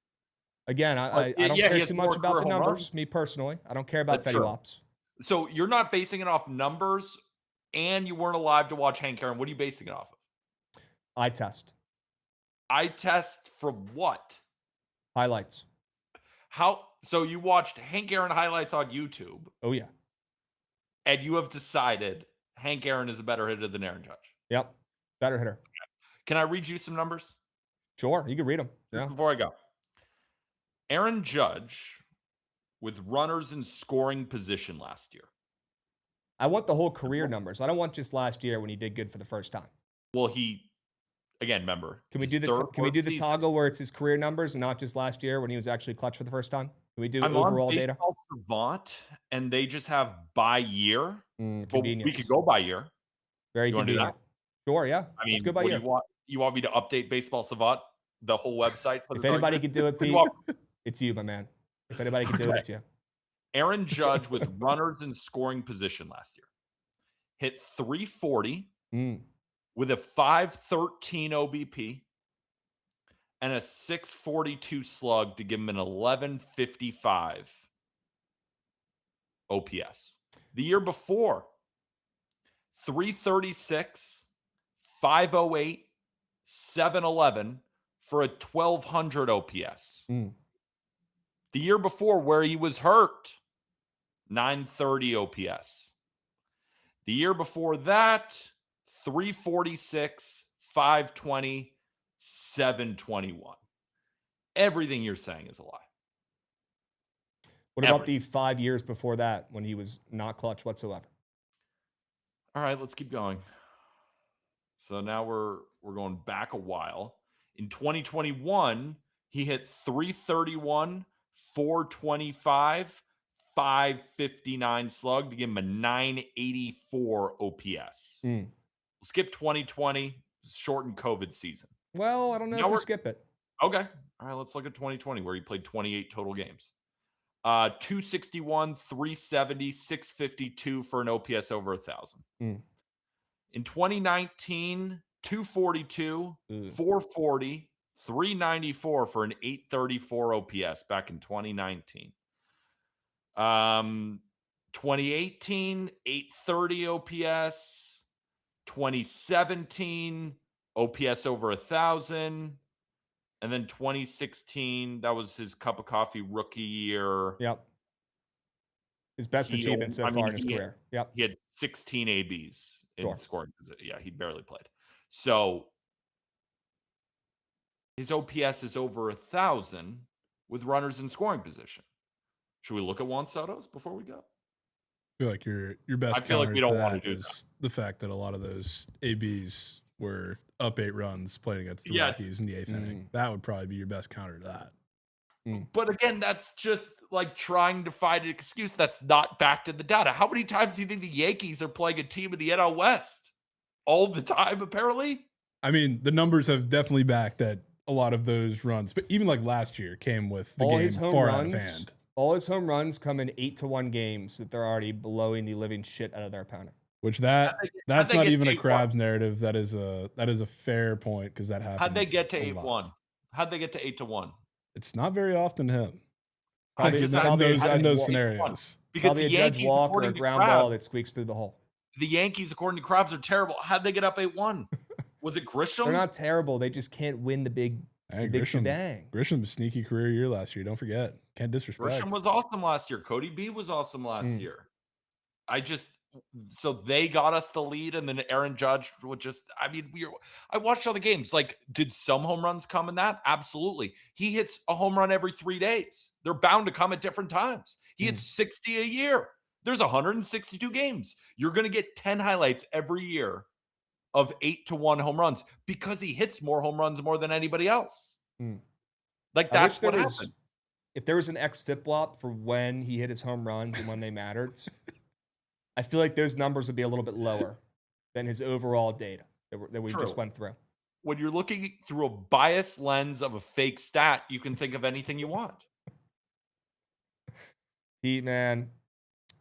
Again, I don't care too much about the numbers, me personally. I don't care about Fetty Wops. So you're not basing it off numbers, and you weren't alive to watch Hank Aaron. What are you basing it off of? Eye test. Eye test for what? Highlights. So you watched Hank Aaron highlights on YouTube. Oh, yeah. And you have decided Hank Aaron is a better hitter than Aaron Judge. Yep. Better hitter. Can I read you some numbers? Sure. You can read them. Yeah. Before I go. Aaron Judge with runners in scoring position last year. I want the whole career numbers. I don't want just last year when he did good for the first time. Well, again, remember. Can we do the toggle where it's his career numbers and not just last year when he was actually clutch for the first time? Can we do overall data? I'm on Baseball Savant, and they just have by year. Convenience. We could go by year. Very convenient. Sure, yeah. I mean, let's go by year. You want me to update Baseball Savant, the whole website? If anybody could do it, Pete, it's you, my man. If anybody could do it, it's you. Aaron Judge with runners in scoring position last year hit 340 with a 513 OBP and a 642 slug to give him an 1155 OPS. The year before, 336, 508, 711 for a 1200 OPS. The year before, where he was hurt, 930 OPS. The year before that, 346, 520, 721. Everything you're saying is a lie. What about the 5 years before that when he was not clutch whatsoever? All right, let's keep going. So now we're going back a while. In 2021, he hit 331, 425, 559 slug to give him a 984 OPS. We'll skip 2020, shortened COVID season. Well, I don't know if we'll skip it. Okay. All right, let's look at 2020 where he played 28 total games. 261, 370, 652 for an OPS over 1,000. In 2019, 242, 440, 394 for an 834 OPS back in 2019. 2018, 830 OPS. 2017, OPS over 1,000. And then 2016, that was his cup of coffee rookie year. Yep. His best achievement so far in his career. Yep. He had 16 ABs in scoring. Yeah, he barely played. So his OPS is over 1,000 with runners in scoring position. Should we look at Juan Soto's before we go? I feel like your best. I feel like we don't want to do is the fact that a lot of those ABs were up 8 runs playing against the Rockies in the 8th inning. That would probably be your best counter to that. But again, that's just like trying to find an excuse that's not backed in the data. How many times do you think the Yankees are playing a team in the NL West? All the time, apparently. I mean, the numbers have definitely backed that a lot of those runs, but even like last year came with the game far out of hand. All his home runs come in 8-1 games that they're already blowing the living shit out of their opponent. Which that's not even a Krabs narrative. That is a fair point because that happens. How'd they get to 8-1? How'd they get to 8-1? It's not very often him. Probably in those scenarios. Probably a Judge walk or a ground ball that squeaks through the hole. the Yankees, according to Krabs, are terrible. How'd they get up 8-1? Was it Grisham? They're not terrible. They just can't win the big shebang. Grisham's sneaky career year last year. Don't forget. Can't disrespect. Grisham was awesome last year. Cody B was awesome last year. So they got us the lead, and then Aaron Judge would just, I watched all the games. Like, did some home runs come in that? Absolutely. He hits a home run every 3 days. They're bound to come at different times. He hits 60 a year. There's 162 games. You're going to get 10 highlights every year of 8-1 home runs because he hits more home runs more than anybody else. Like, that's what happened. If there was an xFIP for when he hit his home runs and when they mattered, I feel like those numbers would be a little bit lower than his overall data that we just went through. When you're looking through a biased lens of a fake stat, you can think of anything you want. Pete, man,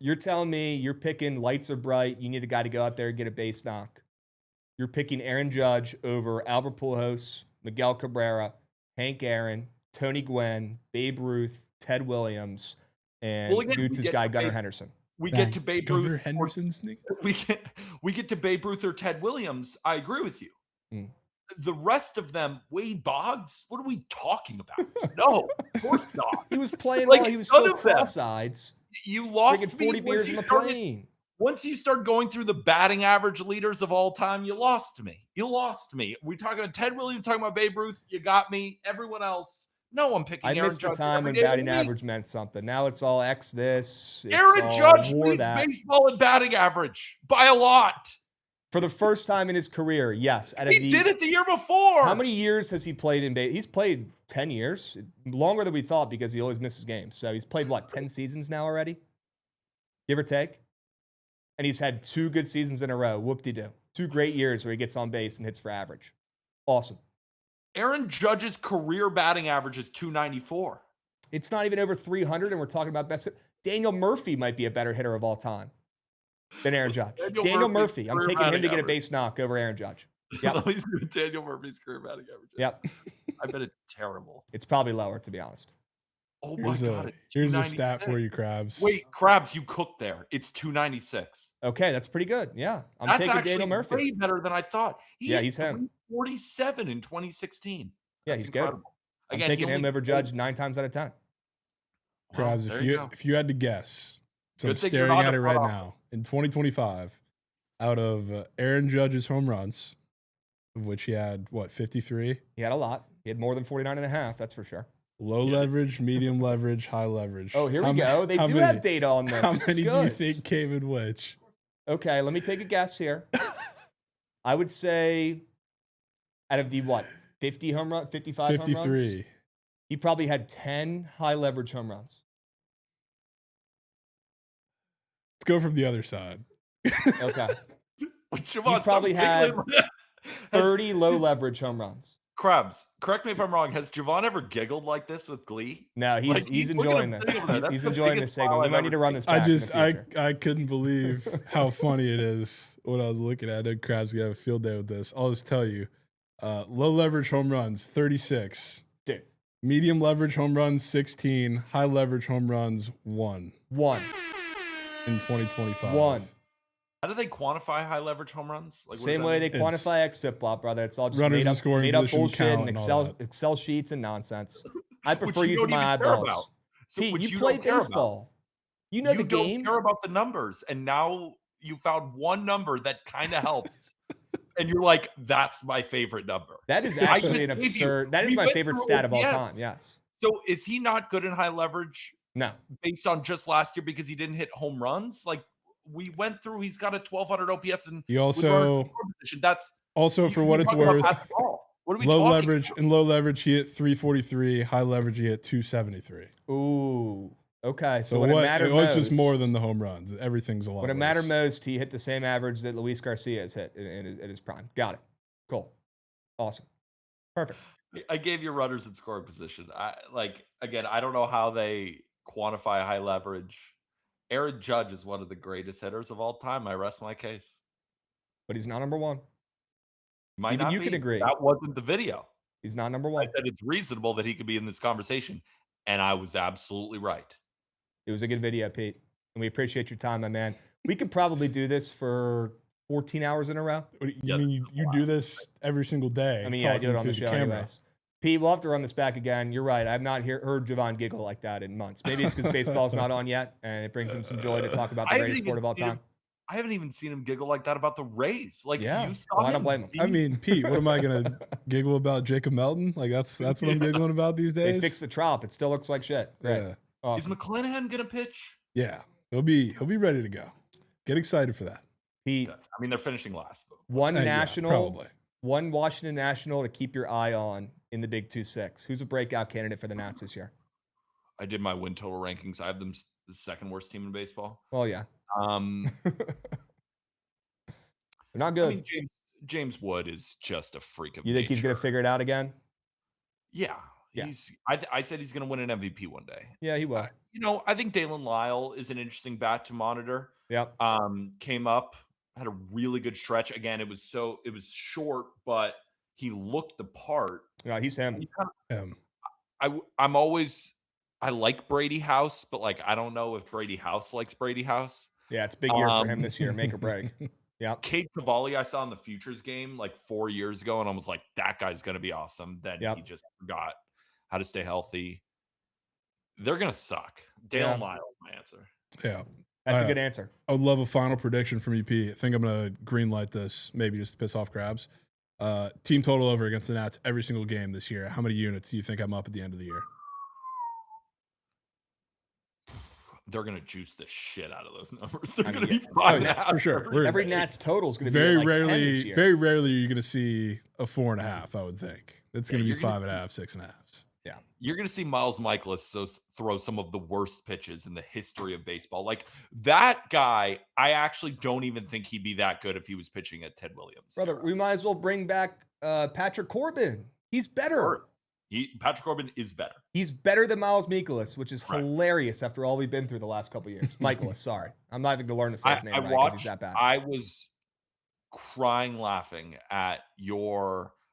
you're telling me you're picking lights are bright. You need a guy to go out there and get a base knock. You're picking Aaron Judge over Albert Pujols, Miguel Cabrera, Hank Aaron, Tony Gwynn, Babe Ruth, Ted Williams, and Goots' guy Gunnar Henderson. We get to Babe Ruth. Henderson's we get to Babe Ruth or Ted Williams. I agree with you. The rest of them, Wade Boggs, what are we talking about? No, of course not. He was playing while he was still cross-eyed. You lost drinking 40 beers in the plane. Once you start going through the batting average leaders of all time, you lost me. We're talking about Ted Williams, talking about Babe Ruth. You got me. Everyone else. No, I'm picking Aaron Judge. I missed the time when batting average meant something. Now it's all X this. Aaron Judge leads baseball in batting average by a lot. For the first time in his career, yes. He did it the year before. How many years has he played in baseball? He's played 10 years. Longer than we thought because he always misses games. So he's played, 10 seasons now already? Give or take? And he's had 2 good seasons in a row. Whoop-de-doo. 2 great years where he gets on base and hits for average. Awesome. Aaron Judge's career batting average is 294. It's not even over 300, and we're talking about best. Daniel Murphy might be a better hitter of all time than Aaron Judge. Daniel Murphy. I'm taking him to get a base knock over Aaron Judge. Yep. Let me see Daniel Murphy's career batting average. Yep. I bet it's terrible. It's probably lower, to be honest. Oh my God. Here's a stat for you, Krabs. Wait, Krabs, you cooked there. It's 296. Okay, that's pretty good. Yeah. That's taking Daniel Murphy. Way better than I thought. He's him. 47 in 2016. Yeah, he's good. I'm taking him over Judge 9 times out of 10. Krabs, if you had to guess, so I'm staring at it right now, in 2025, out of Aaron Judge's home runs, of which he had, 53? He had a lot. He had more than 49.5, that's for sure. Low leverage, medium leverage, high leverage. Oh, here we go. They do have data on this. How many do you think came in which? Okay, let me take a guess here. I would say out of the 50 home run, 55 53. home runs? He probably had 10 high leverage home runs. Let's go from the other side. Okay. He Javon, probably had 30 low leverage home runs. Krabs, correct me if I'm wrong. Has Jovan ever giggled like this with glee? No, he's enjoying this. He's enjoying this segment. We might need to run this back. I couldn't believe how funny it is when I was looking at it. Krabs gonna have a field day with this. I'll just tell you, low leverage home runs 36. Dude. Medium leverage home runs 16. High leverage home runs 1. In 2025. 1. How do they quantify high leverage home runs? Like, same way they quantify xFIP, brother. It's all just made up bullshit and Excel sheets and nonsense. I prefer using my eyeballs. So Pete, you played baseball. You know the game. You don't care about the numbers, and now you found one number that kind of helps. And you're like, that's my favorite number. That is actually an absurd. That is my favorite stat of all time. Yes. So is he not good in high leverage? No. Based on just last year because he didn't hit home runs? Like, we went through, he's got a 1200 OPS, and he also that's also for what it's worth. What are we low leverage about? In low leverage, he hit 343. High leverage, he hit 273. Ooh, okay. So what it mattered most, it was just more than the home runs. Everything's a lot. When it mattered most, he hit the same average that Luis Garcia has hit in his prime. Got it. Cool. Awesome. Perfect. I gave you runners in scoring position. I don't know how they quantify high leverage. Aaron Judge is one of the greatest hitters of all time. I rest my case. But he's not number 1. Even you can agree. That wasn't the video. He's not number 1. I said it's reasonable that he could be in this conversation, and I was absolutely right. It was a good video, Pete, and we appreciate your time, my man. We could probably do this for 14 hours in a row. You mean you do this every single day? I mean, yeah, I do it talking on the to show camera. anyways. Pete, we'll have to run this back again. You're right. I've not heard Jovan giggle like that in months. Maybe it's because baseball's not on yet, and it brings him some joy to talk about the greatest sport of all time. I haven't even seen him giggle like that about the Rays. Like, Yeah, you saw well, I don't blame him. I mean, Pete, what am I gonna giggle about Jacob Melton? Like that's what I'm giggling about these days. They fixed the trop. It still looks like shit. Great. Yeah. Awesome. Is McClanahan gonna pitch? Yeah, he'll be ready to go. Get excited for that. Pete, I mean, they're finishing last. But one Yeah, national, probably. one Washington National to keep your eye on in the Big 2-6. Who's a breakout candidate for the Nats this year? I did my win total rankings. I have them the second worst team in baseball. Well, yeah. They're not good. I mean, James Wood is just a freak of You think he's going to figure it out again? Yeah. Yeah. I said he's going to win an MVP one day. Yeah, he will. I think Dalen Lyle is an interesting bat to monitor. Yep. Came up, had a really good stretch. Again, it was short, but he looked the part. No, he's him. I like Brady House, but like I don't know if Brady House likes Brady House. Yeah, it's a big year for him this year. Make or break. Yeah. Cade Cavalli, I saw in the Futures game like 4 years ago, and I was like, that guy's going to be awesome. Then he just forgot how to stay healthy. They're going to suck. Dalen Lyle's my answer. Yeah. That's a good answer. I would love a final prediction from EP. I think I'm going to green light this, maybe just to piss off Krabs. Team total over against the Nats every single game this year. How many units do you think I'm up at the end of the year? They're going to juice the shit out of those numbers. They're going to be fine for sure. Every Nats total is going to be very like rarely, 10 this year. very rarely you're going to see a 4.5. I would think it's going to be 5.5, 6.5. Yeah, you're going to see Miles Michaelis throw some of the worst pitches in the history of baseball. Like that guy, I actually don't even think he'd be that good if he was pitching at Ted Williams. Brother, we might as well bring back Patrick Corbin. He's better. Patrick Corbin is better. He's better than Miles Michaelis, which is hilarious after all we've been through the last couple of years. Michaelis, sorry. I'm not even going to learn to say his name right because he's that bad. I was crying laughing at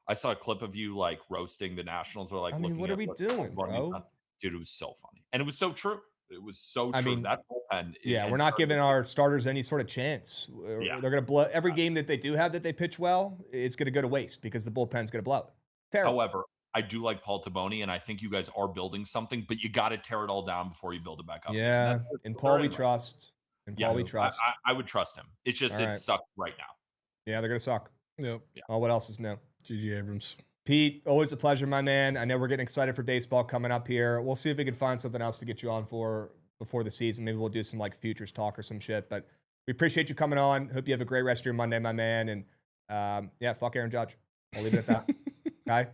I saw a clip of you like roasting the Nationals or like looking what are we doing, bro? Dude, it was so funny. And it was so true. It was so true. I mean, that bullpen. Yeah, we're not giving our starters any sort of chance. They're going to blow every game that they do have that they pitch well. It's going to go to waste because the bullpen's going to blow it. Terrible. However, I do like Paul Taboni, and I think you guys are building something, but you got to tear it all down before you build it back up. Yeah, in Paul we trust. We trust. I would trust him. It's just it sucks right now. Yeah, they're gonna suck. Yep. Yeah. Oh, what else is new? GG Abrams. Pete, always a pleasure, my man. I know we're getting excited for baseball coming up here. We'll see if we can find something else to get you on for before the season. Maybe we'll do some like futures talk or some shit. But we appreciate you coming on. Hope you have a great rest of your Monday, my man. And fuck Aaron Judge. I'll leave it at that. Okay.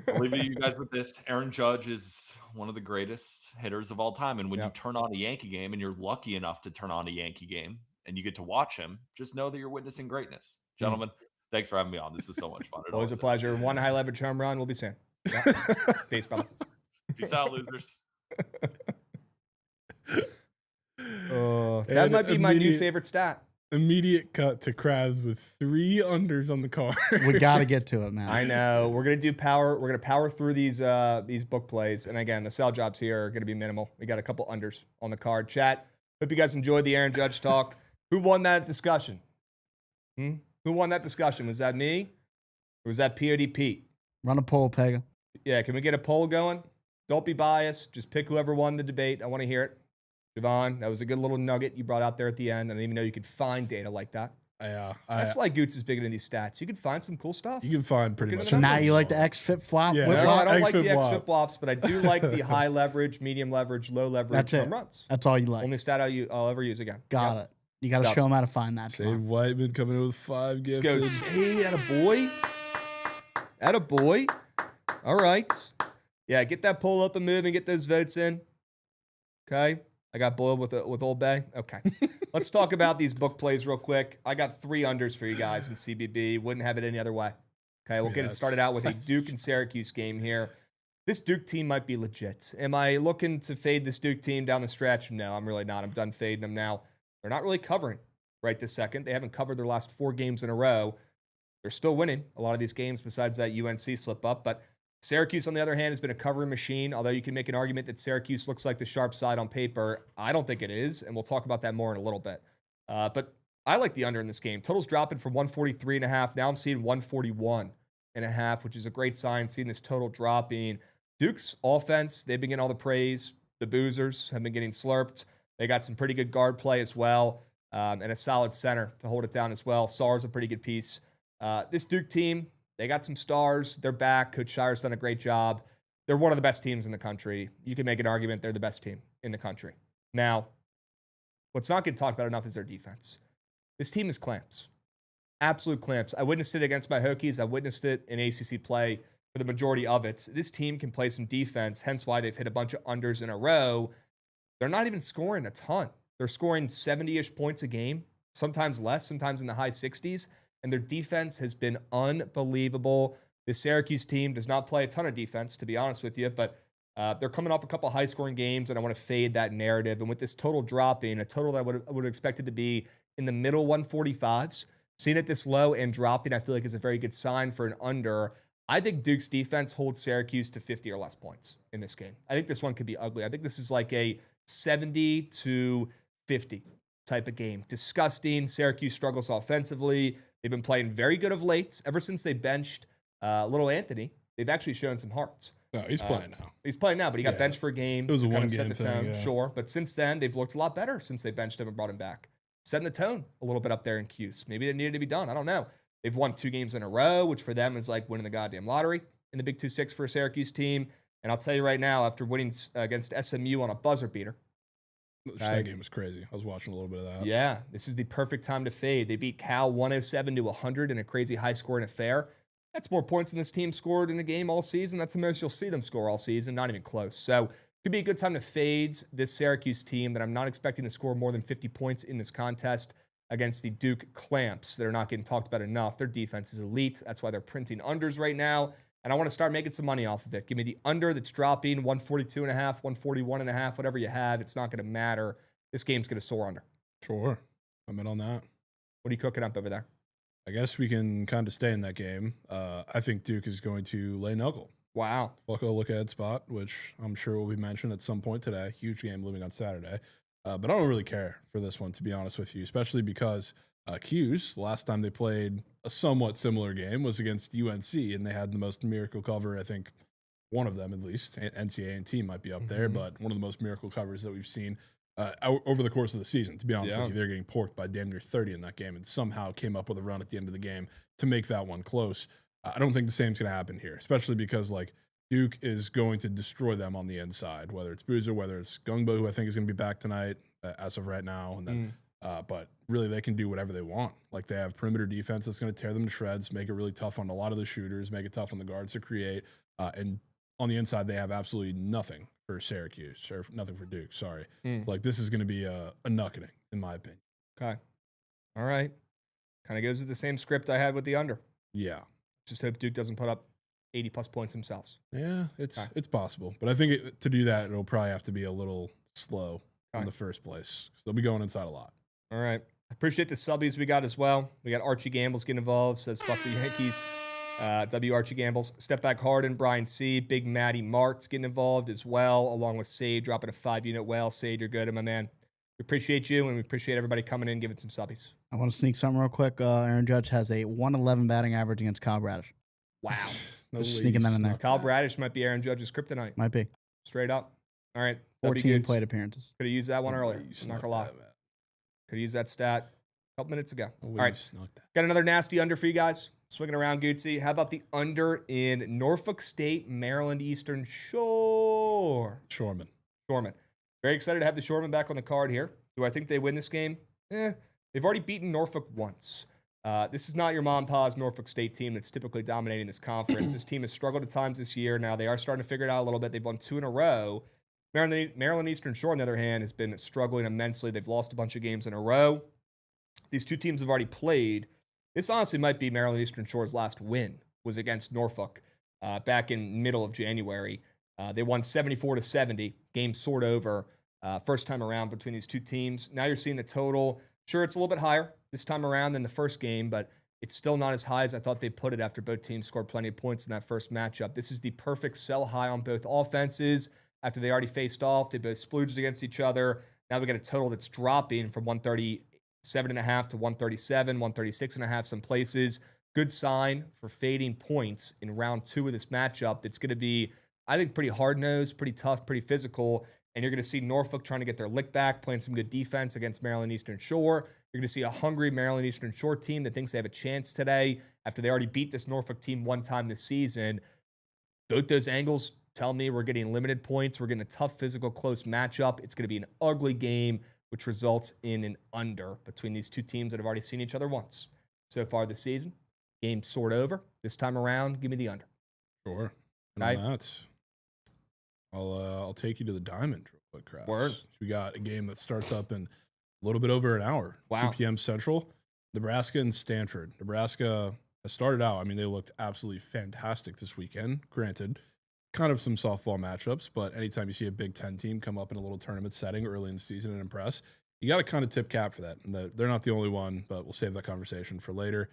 I'll leave you guys with this. Aaron Judge is one of the greatest hitters of all time. And when you turn on a Yankee game and you're lucky enough to turn on a Yankee game and you get to watch him, just know that you're witnessing greatness. Gentlemen, thanks for having me on. This is so much fun. Always a pleasure. One high leverage home run. We'll be soon. Peace, brother. Peace out, losers. That might be my new favorite stat. Immediate cut to Krabs with 3 unders on the card. We got to get to it, man. I know. We're gonna do power. We're gonna power through these book plays, and again, the sell jobs here are gonna be minimal. We got a couple unders on the card. Chat. Hope you guys enjoyed the Aaron Judge talk. Who won that discussion? Who won that discussion? Was that me, or was that POD Pete? Run a poll, Pega. Yeah. Can we get a poll going? Don't be biased. Just pick whoever won the debate. I want to hear it. Jovan, that was a good little nugget you brought out there at the end. I didn't even know you could find data like that. That's why Goots is big into these stats. You can find some cool stuff. You can find pretty much. So now you like the X-Fit flop? Yeah, no, I don't like the X-Fit flops, but I do like the high leverage, medium leverage, low leverage home runs. That's all you like. Only stat I'll ever use again. Got it. You got to show them how to find that. Save Whiteman coming in with 5 gifted. Let's go. Say, attaboy. Attaboy. All right. Yeah, get that poll up and move and get those votes in. Okay. I got boiled with Old Bay. Okay. Let's talk about these book plays real quick. I got 3 unders for you guys in CBB. Wouldn't have it any other way. Okay, we'll get it started out with a Duke and Syracuse game here. This Duke team might be legit. Am I looking to fade this Duke team down the stretch? No, I'm really not. I'm done fading them now. They're not really covering right this second. They haven't covered their last 4 games in a row. They're still winning a lot of these games besides that UNC slip up, but Syracuse, on the other hand, has been a covering machine, although you can make an argument that Syracuse looks like the sharp side on paper. I don't think it is, and we'll talk about that more in a little bit. But I like the under in this game. Total's dropping from 143.5. Now I'm seeing 141.5, which is a great sign, seeing this total dropping. Duke's offense, they've been getting all the praise. The Boozers have been getting slurped. They got some pretty good guard play as well, and a solid center to hold it down as well. Sarr's a pretty good piece. This Duke team, they got some stars. They're back. Coach Shire's done a great job. They're one of the best teams in the country. You can make an argument they're the best team in the country. Now, what's not getting talked about enough is their defense. This team is clamps. Absolute clamps. I witnessed it against my Hokies. I witnessed it in ACC play for the majority of it. This team can play some defense, hence why they've hit a bunch of unders in a row. They're not even scoring a ton. They're scoring 70-ish points a game, sometimes less, sometimes in the high 60s, and their defense has been unbelievable. This Syracuse team does not play a ton of defense, to be honest with you, but they're coming off a couple high-scoring games, and I want to fade that narrative. And with this total dropping, a total that I would have expected to be in the middle 145s, seeing it this low and dropping, I feel like is a very good sign for an under. I think Duke's defense holds Syracuse to 50 or less points in this game. I think this one could be ugly. I think this is like a 70 to 50 type of game. Disgusting. Syracuse struggles offensively. They've been playing very good of late. Ever since they benched little Anthony, they've actually shown some hearts. No, he's playing now. He's playing now, but he got benched for a game. It was a one game thing, sure. But since then, they've looked a lot better since they benched him and brought him back. Setting the tone a little bit up there in Cuse. Maybe it needed to be done. I don't know. They've won 2 games in a row, which for them is like winning the goddamn lottery in the Big 2-6 for a Syracuse team. And I'll tell you right now, after winning against SMU on a buzzer beater. That game was crazy. I was watching a little bit of that. Yeah, this is the perfect time to fade. They beat Cal 107-100 in a crazy high-scoring affair. That's more points than this team scored in a game all season. That's the most you'll see them score all season. Not even close. So could be a good time to fade this Syracuse team that I'm not expecting to score more than 50 points in this contest against the Duke Clamps that are not getting talked about enough. Their defense is elite. That's why they're printing unders right now. And I want to start making some money off of it. Give me the under that's dropping 142.5, 141.5, whatever you have. It's not going to matter. This game's going to soar under. Sure. I'm in on that. What are you cooking up over there? I guess we can kind of stay in that game. I think Duke is going to lay knuckle. Wow. Fuck a look-ahead spot, which I'm sure will be mentioned at some point today. Huge game looming on Saturday. But I don't really care for this one, to be honest with you, especially because Q's, last time they played a somewhat similar game was against UNC, and they had the most miracle cover, I think one of them at least. NCAA and team might be up there, but one of the most miracle covers that we've seen over the course of the season. To be honest with you, they're getting porked by damn near 30 in that game and somehow came up with a run at the end of the game to make that one close. I don't think the same's going to happen here, especially because like Duke is going to destroy them on the inside, whether it's Boozer, whether it's Gungbo, who I think is going to be back tonight as of right now. And then, but really they can do whatever they want. Like they have perimeter defense that's going to tear them to shreds, make it really tough on a lot of the shooters, make it tough on the guards to create. And on the inside, they have absolutely nothing for Syracuse or nothing for Duke. Sorry. Like this is going to be a knuckening in my opinion. Okay. All right. Kind of goes with the same script I had with the under. Yeah. Just hope Duke doesn't put up 80 plus points themselves. Yeah, it's possible. But I think to do that, it'll probably have to be a little slow in the first place because they'll be going inside a lot. All right. I appreciate the subbies we got as well. We got Archie Gambles getting involved. Says, fuck the Yankees. W. Archie Gambles. Step Back Harden, Brian C. Big Matty Marks getting involved as well, along with Sade dropping a 5-unit whale. Sade, you're good, my man. We appreciate you, and we appreciate everybody coming in, giving some subbies. I want to sneak something real quick. Aaron Judge has a 111 batting average against Kyle Bradish. Wow. No Just sneaking that in there. Kyle Bradish might be Aaron Judge's kryptonite. Might be. Straight up. All right. 14 plate appearances. Could have used that one earlier. I'm not going to lie. Could have used that stat a couple minutes ago. All right. Got another nasty under for you guys. Swinging around, Gootsy. How about the under in Norfolk State, Maryland Eastern Shore? Shoreman. Very excited to have the Shoreman back on the card here. Do I think they win this game? They've already beaten Norfolk once. This is not your mom and pa's Norfolk State team that's typically dominating this conference. This team has struggled at times this year. Now they are starting to figure it out a little bit. They've won 2 in a row. Maryland Eastern Shore, on the other hand, has been struggling immensely. They've lost a bunch of games in a row. These two teams have already played. This honestly might be Maryland Eastern Shore's last win, was against Norfolk back in middle of January. They won 74-70, game sort over first time around between these two teams. Now you're seeing the total. Sure, it's a little bit higher this time around than the first game, but it's still not as high as I thought they'd put it after both teams scored plenty of points in that first matchup. This is the perfect sell high on both offenses. After they already faced off, they both splooged against each other. Now we got a total that's dropping from 137.5 7.5 to 137, 136.5 some places. Good sign for fading points in round 2 of this matchup. It's going to be, I think, pretty hard-nosed, pretty tough, pretty physical. And you're going to see Norfolk trying to get their lick back, playing some good defense against Maryland Eastern Shore. You're going to see a hungry Maryland Eastern Shore team that thinks they have a chance today after they already beat this Norfolk team one time this season. Both those angles tell me we're getting limited points. We're getting a tough, physical, close matchup. It's going to be an ugly game, which results in an under between these two teams that have already seen each other once so far this season. Game sort over. This time around, give me the under. Sure. And Okay. on that, I'll take you to the diamond real quick, Krabs. Word. We got a game that starts up in a little bit over an hour. Wow. 2 p.m. Central. Nebraska and Stanford. Nebraska has started out. I mean, they looked absolutely fantastic this weekend. Granted, kind of some softball matchups, but anytime you see a Big Ten team come up in a little tournament setting early in the season and impress, you got to kind of tip cap for that. And they're not the only one, but we'll save that conversation for later.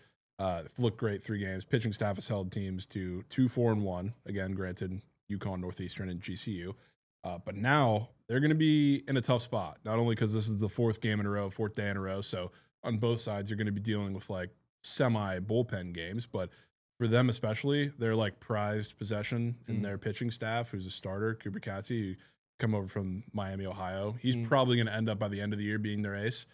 Looked great 3 games. Pitching staff has held teams to 2-4-1. Again, granted, UConn, Northeastern, and GCU. But now they're going to be in a tough spot, not only because this is the 4th game in a row, 4th day in a row. So on both sides, you're going to be dealing with like semi bullpen games. But for them especially, they're like prized possession in their pitching staff, who's a starter, Cooper Katze, who come over from Miami, Ohio. He's probably going to end up by the end of the year being their ace.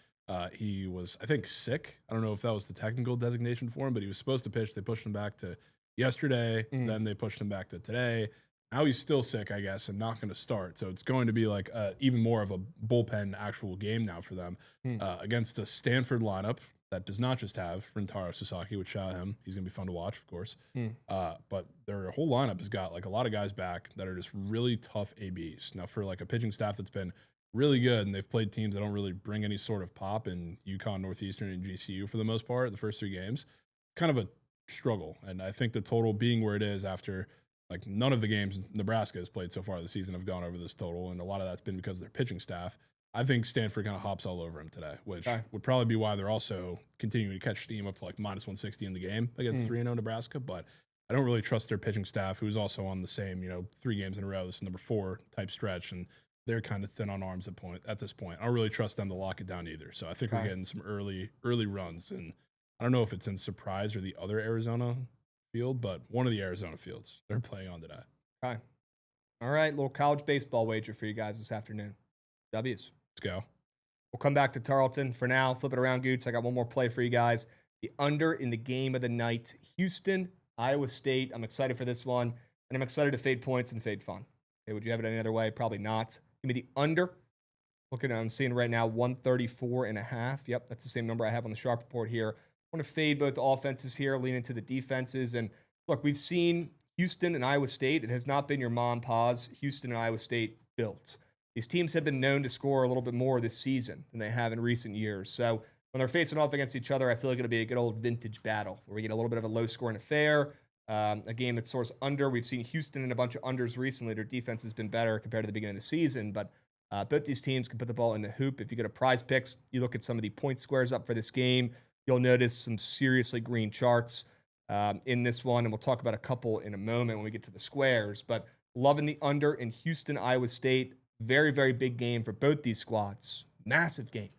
He was, I think, sick. I don't know if that was the technical designation for him, but he was supposed to pitch. They pushed him back to yesterday. Then they pushed him back to today. Now he's still sick, I guess, and not going to start. So it's going to be like even more of a bullpen actual game now for them against a Stanford lineup that does not just have Rintaro Sasaki, which shout out him. He's going to be fun to watch, of course. But their whole lineup has got like a lot of guys back that are just really tough ABs. Now for like a pitching staff that's been really good, and they've played teams that don't really bring any sort of pop in UConn, Northeastern, and GCU for the most part, the first 3 games, kind of a struggle. And I think the total being where it is after like none of the games Nebraska has played so far this season have gone over this total, and a lot of that's been because of their pitching staff. I think Stanford kind of hops all over him today, which would probably be why they're also continuing to catch steam up to like minus 160 in the game against 3-0 Nebraska. But I don't really trust their pitching staff, who's also on the same, 3 games in a row. This is number 4 type stretch, and they're kind of thin on arms at this point. I don't really trust them to lock it down either. So I think we're getting some early runs, and I don't know if it's in Surprise or the other Arizona field, but one of the Arizona fields they're playing on today. Okay. All right, little college baseball wager for you guys this afternoon. W's. Let's go. We'll come back to Tarleton. For now, flip it around, Goots. I got one more play for you guys. The under in the game of the night. Houston, Iowa State. I'm excited for this one, and I'm excited to fade points and fade fun. Okay, would you have it any other way? Probably not. Give me the under. I'm seeing right now 134.5. Yep, that's the same number I have on the Sharp Report here. I want to fade both the offenses here, lean into the defenses. And look, we've seen Houston and Iowa State. It has not been your mom pa's Houston and Iowa State built. These teams have been known to score a little bit more this season than they have in recent years. So when they're facing off against each other, I feel like it'll be a good old vintage battle where we get a little bit of a low-scoring affair, a game that soars under. We've seen Houston in a bunch of unders recently. Their defense has been better compared to the beginning of the season, but both these teams can put the ball in the hoop. If you go to Prize Picks, you look at some of the point squares up for this game, you'll notice some seriously green charts in this one, and we'll talk about a couple in a moment when we get to the squares. But loving the under in Houston, Iowa State. Very, very big game for both these squads. Massive game.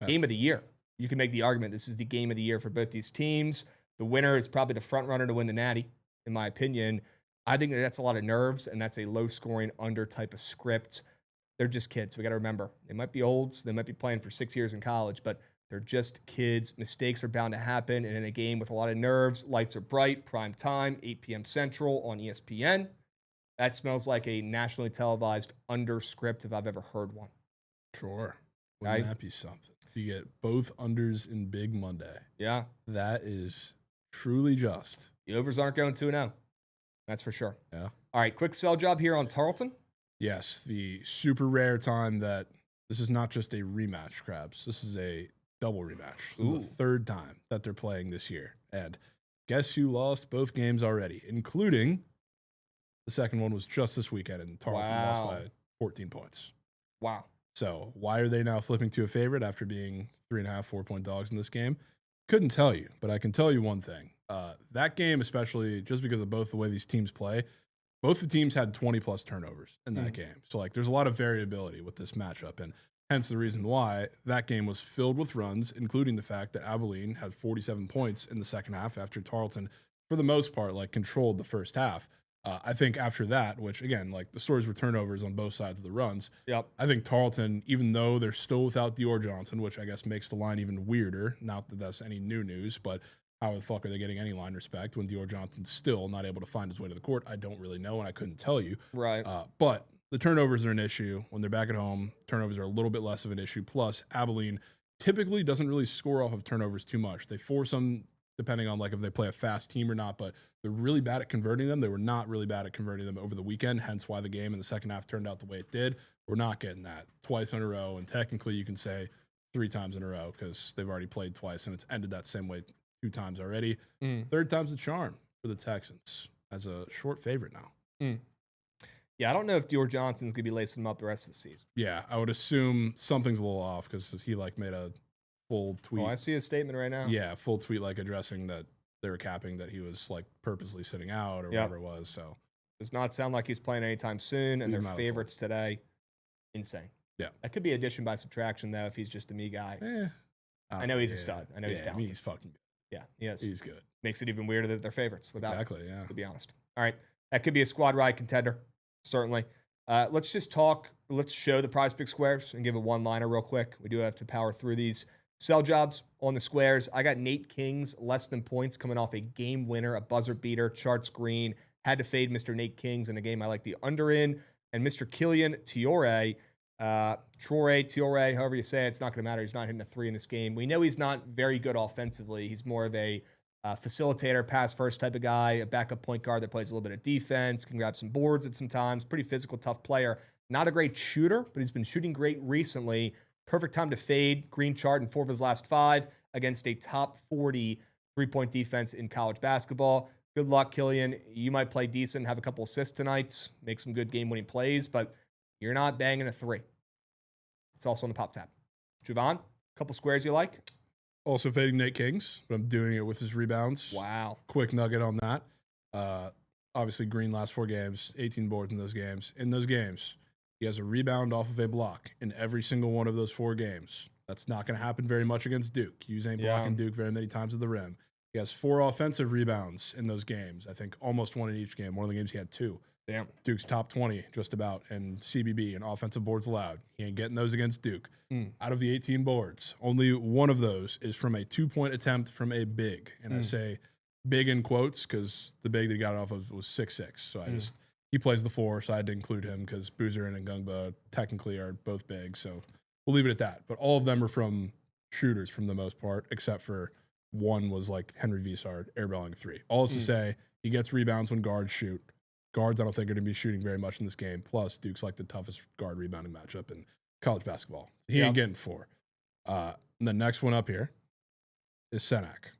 Game of the year. You can make the argument this is the game of the year for both these teams. The winner is probably the front runner to win the Natty, in my opinion. I think that's a lot of nerves, and that's a low-scoring under type of script. They're just kids. We got to remember. They might be olds. They might be playing for 6 years in college, but they're just kids. Mistakes are bound to happen, and in a game with a lot of nerves, lights are bright, prime time, 8 p.m. Central on ESPN. That smells like a nationally televised under script if I've ever heard one. Sure. Wouldn't that be something? You get both unders in Big Monday. Yeah. That is truly just. The overs aren't going 2-0. That's for sure. Yeah. All right, quick sell job here on Tarleton. Yes, the super rare time that this is not just a rematch, Krabs. This is a double rematch. This is the 3rd time that they're playing this year. And guess who lost both games already, including the second one was just this weekend, and Tarleton lost by 14 points. Wow. So why are they now flipping to a favorite after being 3.5, 4-point dogs in this game? Couldn't tell you, but I can tell you one thing. That game, especially just because of both the way these teams play, both the teams had 20-plus turnovers in that game. So, like, there's a lot of variability with this matchup. And Hence the reason why that game was filled with runs, including the fact that Abilene had 47 points in the second half after Tarleton, for the most part, like controlled the first half. I think after that, which again, like the stories were turnovers on both sides of the runs. Yep. I think Tarleton, even though they're still without Dior Johnson, which I guess makes the line even weirder, not that that's any new news, but how the fuck are they getting any line respect when Dior Johnson's still not able to find his way to the court? I don't really know, and I couldn't tell you. Right. But the turnovers are an issue. When they're back at home, turnovers are a little bit less of an issue. Plus, Abilene typically doesn't really score off of turnovers too much. They force them depending on like if they play a fast team or not, but they're really bad at converting them. They were not really bad at converting them over the weekend, hence why the game in the second half turned out the way it did. We're not getting that twice in a row, and technically you can say 3 times in a row because they've already played twice, and it's ended that same way 2 times already. Third time's the charm for the Texans as a short favorite now. Yeah, I don't know if Dior Johnson's going to be lacing them up the rest of the season. Yeah, I would assume something's a little off because he like made a full tweet. Oh, I see a statement right now. Yeah, full tweet like addressing that they were capping that he was like purposely sitting out or whatever it was. So does not sound like he's playing anytime soon, and Leave their him out favorites today, insane. Yeah. That could be addition by subtraction, though, if he's just a me guy. I know he's a stud. I know he's I talented. mean, he's fucking good. Yeah, he is. He's good. Makes it even weirder that they're favorites without Exactly, yeah. to be honest. All right. That could be a squad ride contender, certainly. Let's just talk. Let's show the prize pick squares and give a one-liner real quick. We do have to power through these. Sell jobs on the squares. I got Nate King's less than points coming off a game winner, a buzzer beater, charts green. Had to fade Mr. Nate King's in a game I like the under in. And Mr. Killian Tiore, Tiore, however you say it, it's not going to matter. He's not hitting a 3 in this game. We know he's not very good offensively. He's more of a facilitator, pass first type of guy, a backup point guard that plays a little bit of defense, can grab some boards at some times. Pretty physical, tough player. Not a great shooter, but he's been shooting great recently. Perfect time to fade. Green chart in 4 of his last 5 against a top 40 3-point defense in college basketball. Good luck, Killian. You might play decent, have a couple assists tonight, make some good game-winning plays, but you're not banging a 3. It's also on the pop tab. Jovan, couple squares you like? Also fading Nate King's, but I'm doing it with his rebounds. Wow. Quick nugget on that. Obviously, Green last 4 games, 18 boards in those games. In those games, he has a rebound off of a block in every single one of those 4 games. That's not going to happen very much against Duke. Hughes ain't blocking Duke very many times at the rim. He has 4 offensive rebounds in those games. I think almost 1 in each game. One of the games he had 2. Damn. Duke's top 20 just about, and CBB and offensive boards allowed. He ain't getting those against Duke. Out of the 18 boards, only 1 of those is from a 2-point attempt from a big. And I say big in quotes because the big that he got off of was 6'6". So he plays the 4, so I had to include him because Boozer and Ngungba technically are both big. So we'll leave it at that. But all of them are from shooters for the most part, except for 1 was like Henry Visard airballing 3. All is to say, he gets rebounds when guards shoot. Guards, I don't think, are going to be shooting very much in this game. Plus, Duke's like the toughest guard rebounding matchup in college basketball. He ain't getting 4. And the next one up here is Senac.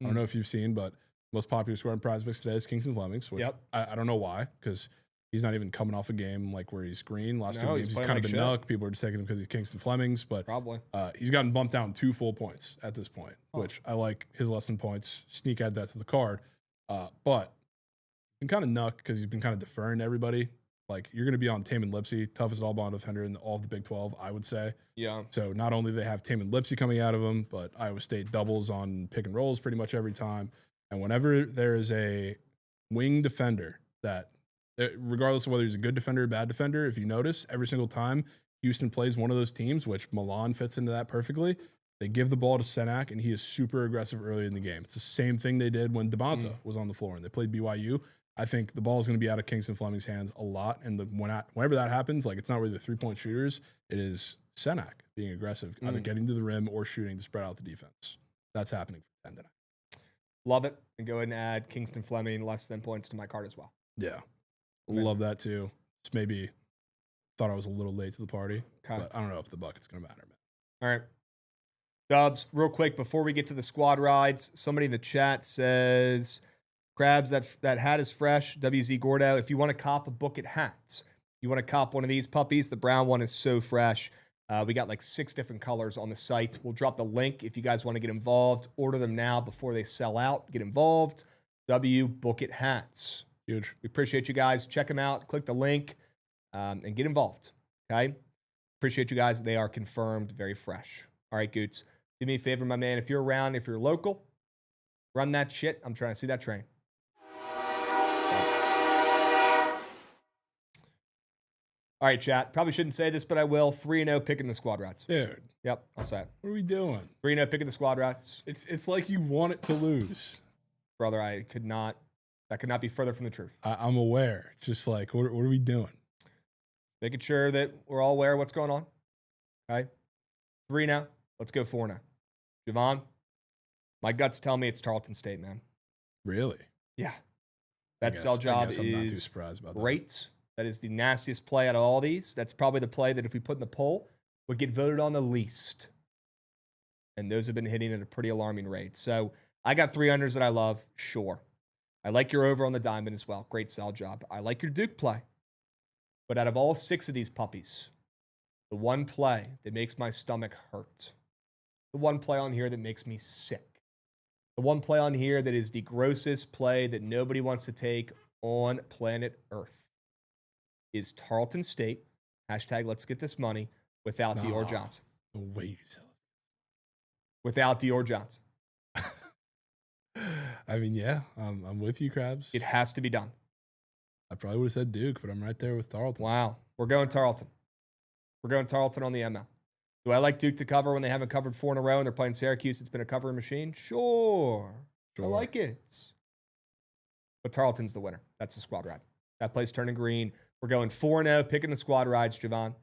I don't know if you've seen, but most popular square in prize picks today is Kingston Flemings, which I don't know why, because he's not even coming off a game like where he's green. Last 2 games, he's kind of been nuck. People are just taking him because he's Kingston Flemings, but probably he's gotten bumped down 2 full points at this point, which I like his less than points. Sneak add that to the card. But been kind of nuck because he's been kind of deferring to everybody. Like, you're going to be on Taman Lipsey, toughest all-ball defender in all of the Big 12, I would say. Yeah. So not only do they have Taman Lipsey coming out of him, but Iowa State doubles on pick and rolls pretty much every time. And whenever there is a wing defender that, regardless of whether he's a good defender or bad defender, if you notice, every single time Houston plays one of those teams, which Milan fits into that perfectly, they give the ball to Senac, and he is super aggressive early in the game. It's the same thing they did when Debanza was on the floor, and they played BYU. I think the ball is going to be out of Kingston Fleming's hands a lot. And whenever that happens, like, it's not really the 3-point shooters. It is Senac being aggressive, either getting to the rim or shooting to spread out the defense. That's happening for 10 tonight. Love it. And go ahead and add Kingston Fleming less than points to my card as well. Yeah. Love that too. Just maybe thought I was a little late to the party. Okay. But I don't know if the bucket's going to matter, man. All right. Dubs, real quick, before we get to the squad rides, somebody in the chat says, Krabs, that hat is fresh. WZ Gordo, if you want to cop a Bookit hat, you want to cop one of these puppies, the brown one is so fresh. We got like 6 different colors on the site. We'll drop the link if you guys want to get involved. Order them now before they sell out. Get involved. Bookit hats. Huge. We appreciate you guys. Check them out. Click the link and get involved. Okay. Appreciate you guys. They are confirmed, very fresh. All right, Goots. Do me a favor, my man. If you're around, if you're local, run that shit. I'm trying to see that train. All right, chat. Probably shouldn't say this, but I will. 3-0 picking the squad routes. Dude. Yep, I'll say it. What are we doing? 3-0 picking the squad routes. It's like you want it to lose. Brother, that could not be further from the truth. I'm aware. It's just like, what are we doing? Making sure that we're all aware of what's going on. Okay. 3-0. Let's go 4-0. Jovan, my guts tell me it's Tarleton State, man. Really? Yeah. That sell job I'm not too is surprised about that. great. That is the nastiest play out of all these. That's probably the play that if we put in the poll would get voted on the least. And those have been hitting at a pretty alarming rate. So I got 3 unders that I love. Sure. I like your over on the diamond as well. Great sell job. I like your Duke play. But out of all 6 of these puppies, the one play that makes my stomach hurt, the one play on here that makes me sick, the one play on here that is the grossest play that nobody wants to take on planet Earth is Tarleton State. Hashtag let's get this money without Dior Johnson. The way you sell it. Without Dior Johnson. I mean, yeah, I'm with you, Krabs. It has to be done. I probably would have said Duke, but I'm right there with Tarleton. Wow. We're going Tarleton. We're going Tarleton on the ML. Do I like Duke to cover when they haven't covered 4 in a row and they're playing Syracuse? It's been a covering machine? Sure. I like it. But Tarleton's the winner. That's the squad ride. That play's turning green. We're going 4-0, picking the squad rides, Jovan.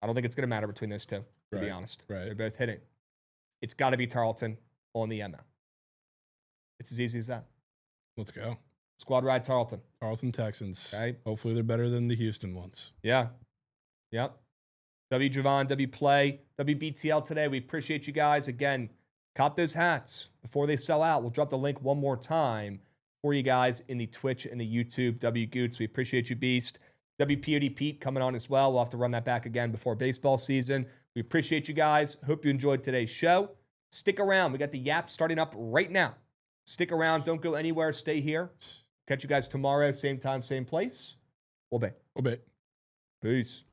I don't think it's going to matter between those two, to be honest. Right. They're both hitting. It's got to be Tarleton on the ML. It's as easy as that. Let's go. Squad ride Tarleton. Tarleton Texans. Okay. Hopefully they're better than the Houston ones. Yeah. Yep. W Jovan, W Play, WBTL today. We appreciate you guys. Again, cop those hats before they sell out. We'll drop the link one more time for you guys in the Twitch and the YouTube. W Goots, we appreciate you, Beast. WPOD Pete coming on as well. We'll have to run that back again before baseball season. We appreciate you guys. Hope you enjoyed today's show. Stick around. We got the Yap starting up right now. Stick around. Don't go anywhere. Stay here. Catch you guys tomorrow. Same time, same place. Obey. Obey. Peace.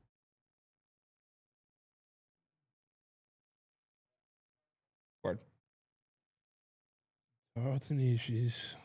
Word. Tarleton issues.